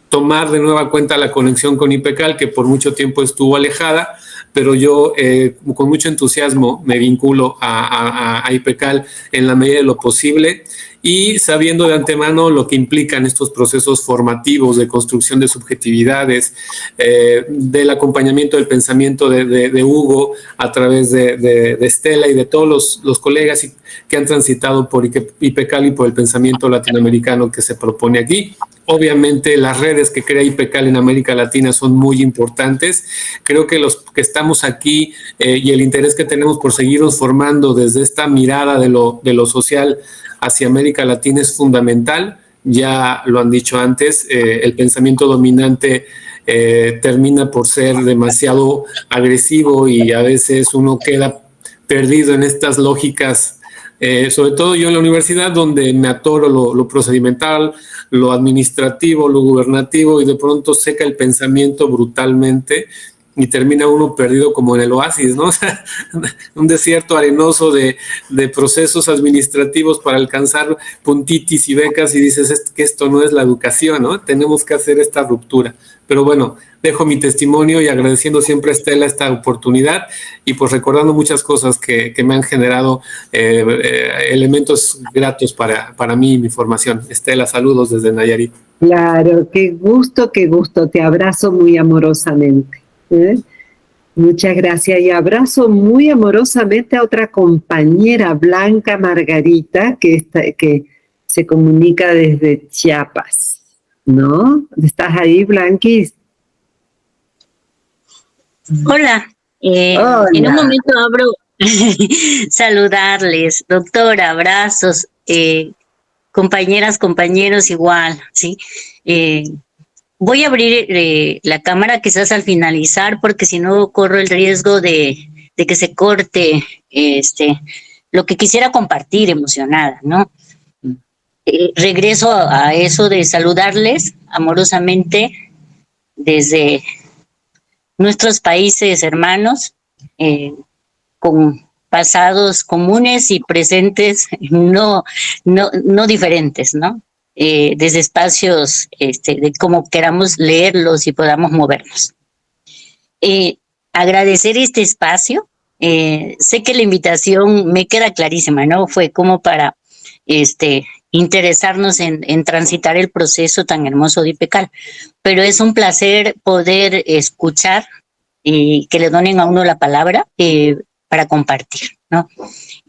tomar de nueva cuenta la conexión con IPECAL, que por mucho tiempo estuvo alejada, pero yo con mucho entusiasmo me vinculo a IPECAL en la medida de lo posible, y sabiendo de antemano lo que implican estos procesos formativos de construcción de subjetividades, del acompañamiento del pensamiento de Hugo a través de Estela y de todos los colegas que han transitado por IPECAL y por el pensamiento latinoamericano que se propone aquí. Obviamente las redes que crea IPECAL en América Latina son muy importantes. Creo que los que estamos aquí y el interés que tenemos por seguirnos formando desde esta mirada de lo social hacia América Latina es fundamental. Ya lo han dicho antes, el pensamiento dominante termina por ser demasiado agresivo y a veces uno queda perdido en estas lógicas, sobre todo yo en la universidad, donde me atoro lo procedimental, lo administrativo, lo gubernativo, y de pronto seca el pensamiento brutalmente y termina uno perdido como en el oasis, ¿no? O sea, un desierto arenoso de procesos administrativos para alcanzar puntitis y becas, y dices que esto no es la educación, ¿no? Tenemos que hacer esta ruptura. Pero bueno, dejo mi testimonio y agradeciendo siempre a Estela esta oportunidad, y pues recordando muchas cosas que me han generado elementos gratos para mí y mi formación. Estela, saludos desde Nayarit. Claro, qué gusto, te abrazo muy amorosamente. Muchas gracias, y abrazo muy amorosamente a otra compañera, Blanca Margarita, que se comunica desde Chiapas, ¿no? ¿Estás ahí, Blanquis? Hola. Hola. En un momento abro saludarles, doctora, abrazos, compañeras, compañeros igual, ¿sí? Voy a abrir la cámara quizás al finalizar, porque si no corro el riesgo de que se corte lo que quisiera compartir emocionada, ¿no? Regreso a eso de saludarles amorosamente desde nuestros países hermanos, con pasados comunes y presentes no diferentes, ¿no? Desde espacios de cómo queramos leerlos y podamos movernos. Agradecer este espacio. Sé que la invitación me queda clarísima, ¿no? Fue como para interesarnos en transitar el proceso tan hermoso de IPECAL, pero es un placer poder escuchar y que le donen a uno la palabra para compartir, ¿no?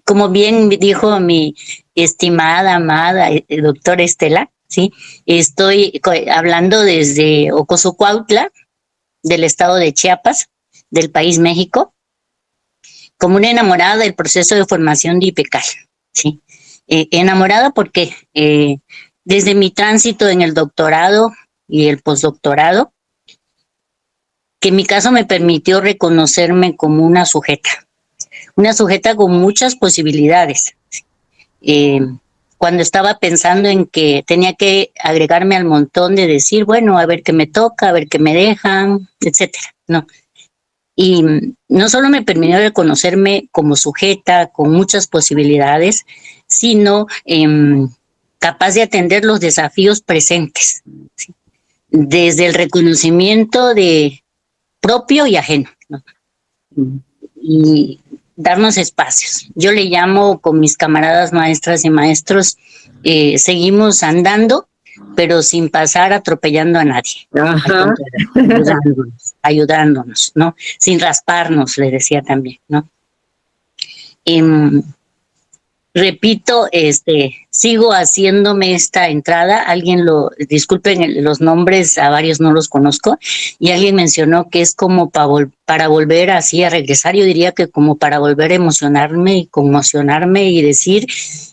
Como bien dijo mi estimada, amada doctora Estela, ¿sí? Estoy hablando desde Ocosocuautla, del estado de Chiapas, del país México, como una enamorada del proceso de formación de IPECAL, ¿sí? Enamorada porque desde mi tránsito en el doctorado y el postdoctorado, que en mi caso me permitió reconocerme como una sujeta con muchas posibilidades. Cuando estaba pensando en que tenía que agregarme al montón de decir, bueno, a ver qué me toca, a ver qué me dejan, etcétera, ¿no? Y no solo me permitió reconocerme como sujeta con muchas posibilidades, sino capaz de atender los desafíos presentes, ¿sí? Desde el reconocimiento de propio y ajeno, ¿no? Y darnos espacios. Yo le llamo con mis camaradas maestras y maestros, seguimos andando, pero sin pasar atropellando a nadie. Ajá. Ayudándonos, ¿no? Sin rasparnos, le decía también, ¿no? Repito, sigo haciéndome esta entrada. Disculpen los nombres, a varios no los conozco, y alguien mencionó que es como para volver así a regresar. Yo diría que como para volver a emocionarme y conmocionarme y decir,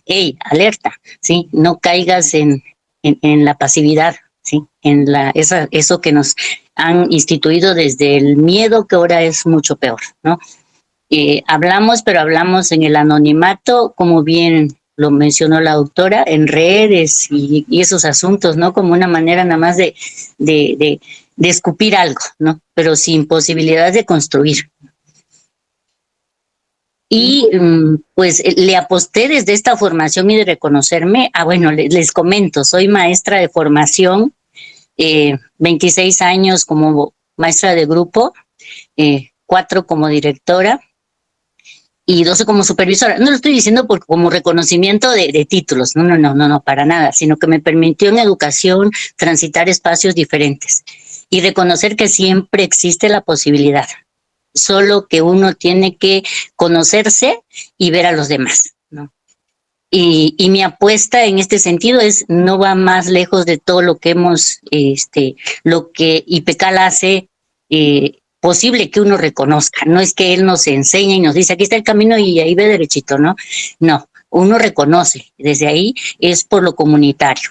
hey, alerta, ¿sí? No caigas en la pasividad, ¿sí? En eso que nos han instituido desde el miedo, que ahora es mucho peor, ¿no? Hablamos, pero hablamos en el anonimato, como bien lo mencionó la doctora, en redes y esos asuntos, ¿no? Como una manera nada más de escupir algo, ¿no? Pero sin posibilidad de construir. Y pues le aposté desde esta formación y de reconocerme. Bueno, les comento, soy maestra de formación, 26 años como maestra de grupo, 4 como directora y 12 como supervisora. No lo estoy diciendo como reconocimiento de títulos, no, para nada, sino que me permitió en educación transitar espacios diferentes y reconocer que siempre existe la posibilidad, solo que uno tiene que conocerse y ver a los demás, ¿no? Y mi apuesta en este sentido no va más lejos de todo lo que lo que IPECAL hace posible que uno reconozca. No es que él nos enseñe y nos dice, aquí está el camino y ahí ve derechito, ¿no? No, uno reconoce, desde ahí es por lo comunitario.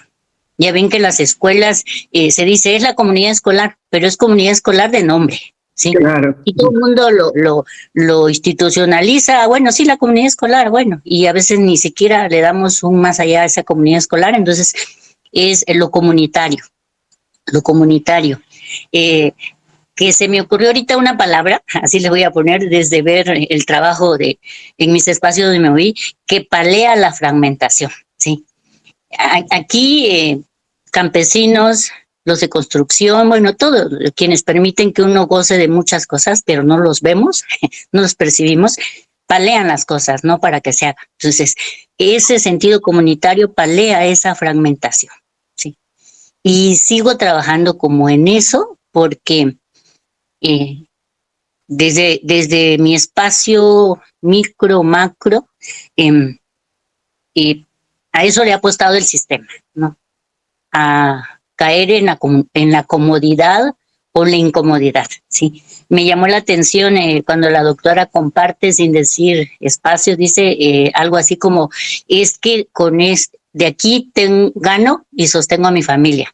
Ya ven que en las escuelas se dice, es la comunidad escolar, pero es comunidad escolar de nombre, ¿sí? Claro. Y todo el mundo lo institucionaliza, bueno, sí, la comunidad escolar, bueno, y a veces ni siquiera le damos un más allá a esa comunidad escolar, entonces es lo comunitario, que se me ocurrió ahorita una palabra, así le voy a poner, desde ver el trabajo en mis espacios donde me moví, que palea la fragmentación, ¿sí? Aquí, campesinos, los de construcción, bueno, todos quienes permiten que uno goce de muchas cosas, pero no los vemos, no los percibimos, palean las cosas, ¿no? Para que se haga. Entonces, ese sentido comunitario palea esa fragmentación, ¿sí? Y sigo trabajando como en eso, porque desde mi espacio micro, macro, a eso le ha apostado el sistema, ¿no? A caer en la comodidad o la incomodidad, ¿sí? Me llamó la atención cuando la doctora comparte sin decir espacio, dice algo así como, es que de aquí gano y sostengo a mi familia.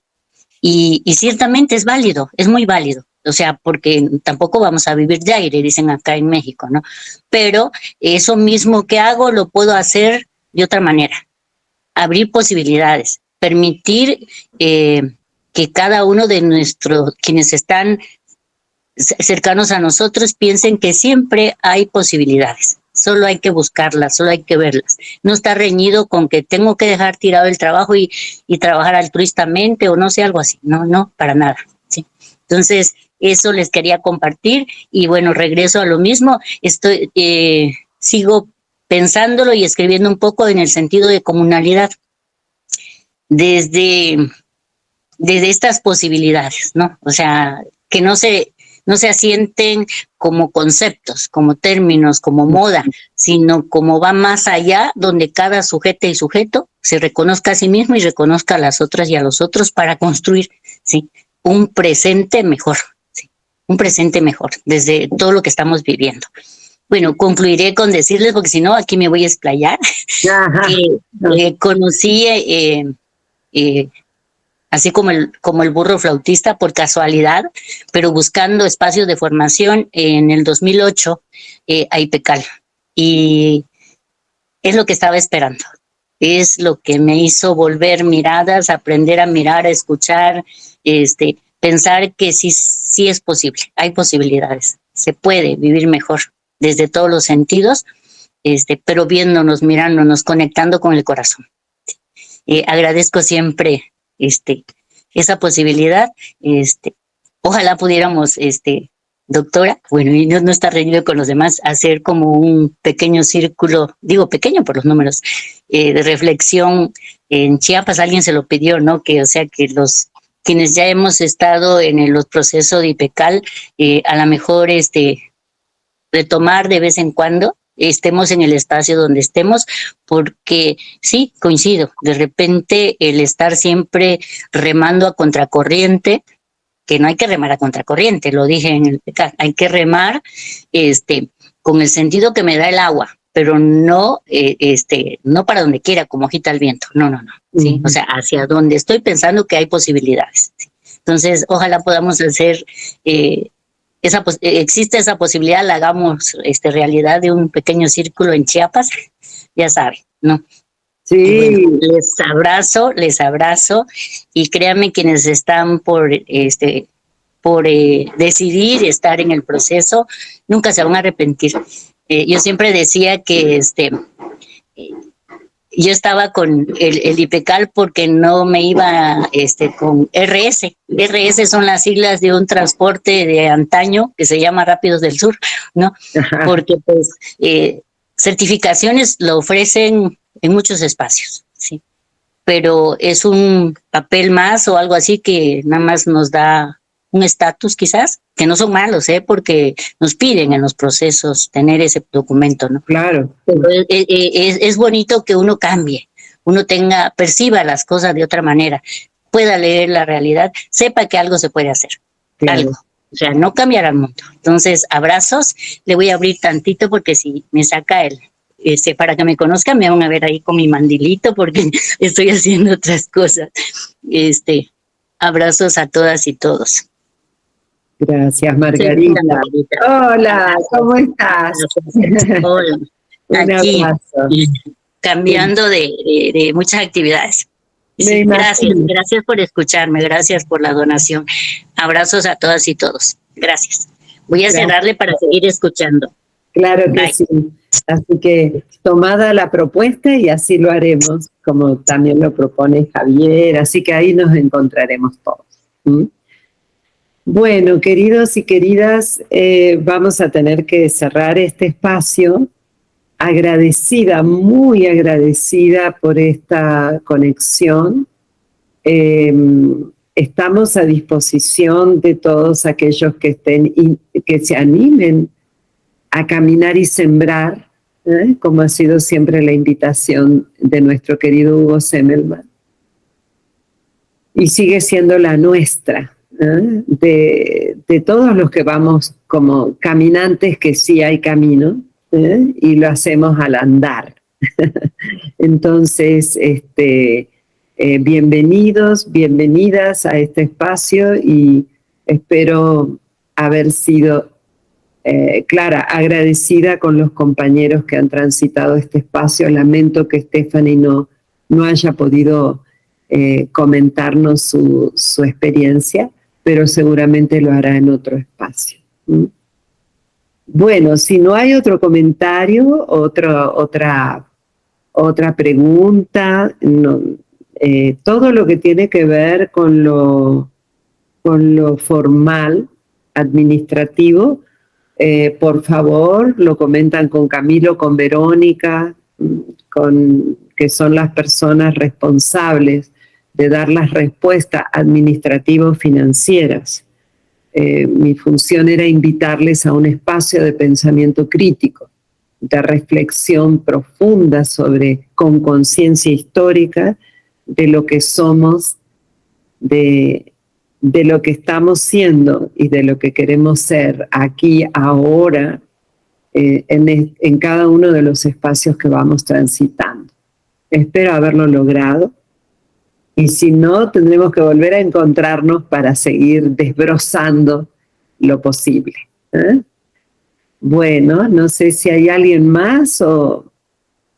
Y ciertamente es válido, es muy válido. O sea, porque tampoco vamos a vivir de aire, dicen acá en México, ¿no? Pero eso mismo que hago lo puedo hacer de otra manera. Abrir posibilidades, permitir que cada uno de quienes están cercanos a nosotros piensen que siempre hay posibilidades. Solo hay que buscarlas, solo hay que verlas. No está reñido con que tengo que dejar tirado el trabajo y trabajar altruistamente o no sé, algo así. No, para nada, ¿sí? Entonces, eso les quería compartir y bueno, regreso a lo mismo. Sigo pensándolo y escribiendo un poco en el sentido de comunalidad. Desde estas posibilidades, ¿no? O sea, que no se asienten como conceptos, como términos, como moda, sino como va más allá, donde cada sujeto y sujeto se reconozca a sí mismo y reconozca a las otras y a los otros para construir, ¿sí? Un presente mejor, ¿sí? Un presente mejor, desde todo lo que estamos viviendo. Bueno, concluiré con decirles, porque si no, aquí me voy a explayar, que conocí, así como el burro flautista, por casualidad, pero buscando espacios de formación en el 2008 a IPECAL. Y es lo que estaba esperando. Es lo que me hizo volver miradas, aprender a mirar, a escuchar, pensar que sí es posible, hay posibilidades, se puede vivir mejor desde todos los sentidos, pero viéndonos, mirándonos, conectando con el corazón. Agradezco siempre esa posibilidad. Ojalá pudiéramos, doctora, bueno, y no está reñido con los demás, hacer como un pequeño círculo, digo pequeño por los números, de reflexión. En Chiapas alguien se lo pidió, ¿no? Que quienes ya hemos estado en los procesos de IPECAL, a lo mejor retomar de vez en cuando, estemos en el espacio donde estemos, porque sí, coincido, de repente el estar siempre remando a contracorriente, que no hay que remar a contracorriente, lo dije en el IPECAL, hay que remar con el sentido que me da el agua, pero no para donde quiera, como agita el viento, no, ¿sí? O sea, hacia donde estoy pensando que hay posibilidades, ¿sí? Entonces, ojalá podamos hacer existe esa posibilidad, la hagamos realidad de un pequeño círculo en Chiapas, ya saben, ¿no? Sí. Bueno, les abrazo y créanme quienes están por decidir estar en el proceso, nunca se van a arrepentir. Yo siempre decía que yo estaba con el IPECAL porque no me iba con RS. RS son las siglas de un transporte de antaño que se llama Rápidos del Sur, ¿no? Ajá. Porque pues certificaciones lo ofrecen en muchos espacios, ¿sí? Pero es un papel más o algo así que nada más nos da un estatus quizás, que no son malos, porque nos piden en los procesos tener ese documento, ¿no? Claro. Pero es bonito que uno cambie, uno perciba las cosas de otra manera, pueda leer la realidad, sepa que algo se puede hacer, claro. Algo. O sea, no cambiará el mundo. Entonces, abrazos, le voy a abrir tantito porque si me saca para que me conozcan, me van a ver ahí con mi mandilito porque estoy haciendo otras cosas. Abrazos a todas y todos. Gracias, Margarita. Sí, Margarita. Hola, ¿cómo estás? Hola. Aquí, cambiando de muchas actividades. Sí, gracias por escucharme, gracias por la donación. Abrazos a todas y todos. Gracias. Voy a cerrarle para seguir escuchando. Claro que sí. Así que tomada la propuesta y así lo haremos, como también lo propone Javier. Así que ahí nos encontraremos todos. ¿Mm? Bueno, queridos y queridas, vamos a tener que cerrar este espacio. Agradecida, muy agradecida por esta conexión. Estamos a disposición de todos aquellos que que se animen a caminar y sembrar, como ha sido siempre la invitación de nuestro querido Hugo Semmelmann. Y sigue siendo la nuestra. De todos los que vamos como caminantes, que sí hay camino, y lo hacemos al andar. Entonces, bienvenidos, bienvenidas a este espacio y espero haber sido clara, agradecida con los compañeros que han transitado este espacio. Lamento que Stephanie no haya podido comentarnos su experiencia, pero seguramente lo hará en otro espacio. Bueno, si no hay otro comentario, otra pregunta, todo lo que tiene que ver con lo formal, administrativo, por favor, lo comentan con Camilo, con Verónica, que son las personas responsables de dar las respuestas administrativo-financieras. Mi función era invitarles a un espacio de pensamiento crítico, de reflexión profunda con conciencia histórica, de lo que somos, de lo que estamos siendo y de lo que queremos ser aquí, ahora, en cada uno de los espacios que vamos transitando. Espero haberlo logrado. Y si no, tendremos que volver a encontrarnos para seguir desbrozando lo posible. Bueno, no sé si hay alguien más o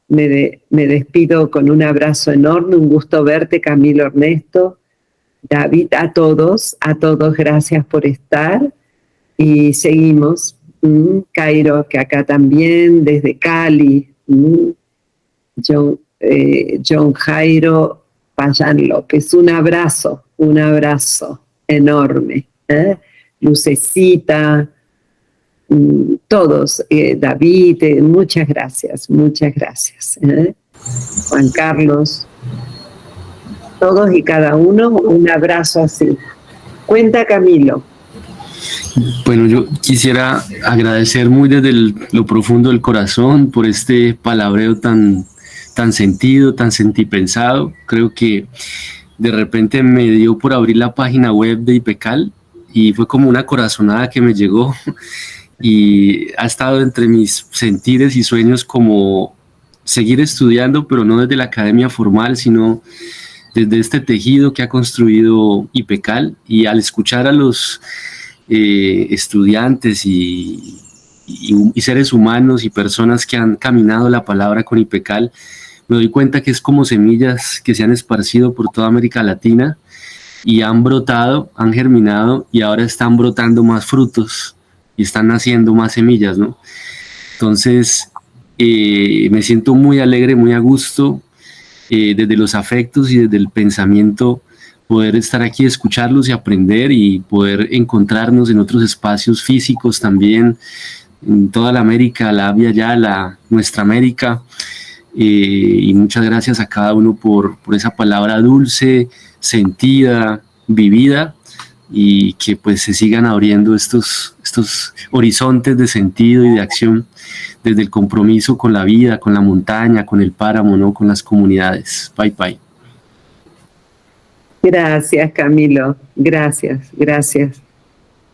me despido con un abrazo enorme. Un gusto verte, Camilo, Ernesto, David, a todos, gracias por estar. Y seguimos. Cairo, que acá también, desde Cali. John Jairo Payán López, un abrazo enorme. Lucecita, todos, David, muchas gracias. Juan Carlos, todos y cada uno, un abrazo así. Cuenta, Camilo. Bueno, yo quisiera agradecer muy desde lo profundo del corazón por este palabreo tan sentido, tan sentipensado. Creo que de repente me dio por abrir la página web de IPECAL y fue como una corazonada que me llegó y ha estado entre mis sentires y sueños como seguir estudiando, pero no desde la academia formal, sino desde este tejido que ha construido IPECAL. Y al escuchar a los estudiantes y seres humanos y personas que han caminado la palabra con IPECAL, me doy cuenta que es como semillas que se han esparcido por toda América Latina y han brotado, han germinado y ahora están brotando más frutos y están naciendo más semillas, ¿no? Entonces, me siento muy alegre, muy a gusto, desde los afectos y desde el pensamiento, poder estar aquí, escucharlos y aprender y poder encontrarnos en otros espacios físicos también, en toda la América, la Avia Yala, nuestra América. Y muchas gracias a cada uno por esa palabra dulce, sentida, vivida, y que pues se sigan abriendo estos horizontes de sentido y de acción desde el compromiso con la vida, con la montaña, con el páramo, ¿no? Con las comunidades. Bye, bye. Gracias, Camilo. Gracias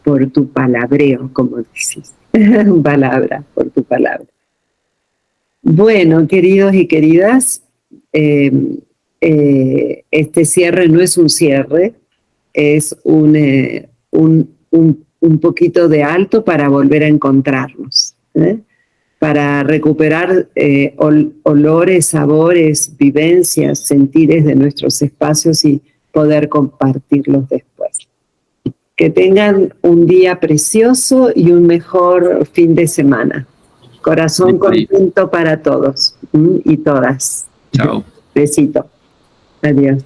por tu palabreo, como dices. Palabra, por tu palabra. Bueno, queridos y queridas, este cierre no es un cierre, es un poquito de alto para volver a encontrarnos, para recuperar olores, sabores, vivencias, sentires de nuestros espacios y poder compartirlos después. Que tengan un día precioso y un mejor fin de semana. Corazón contento para todos y todas. Chao. Besito. Adiós.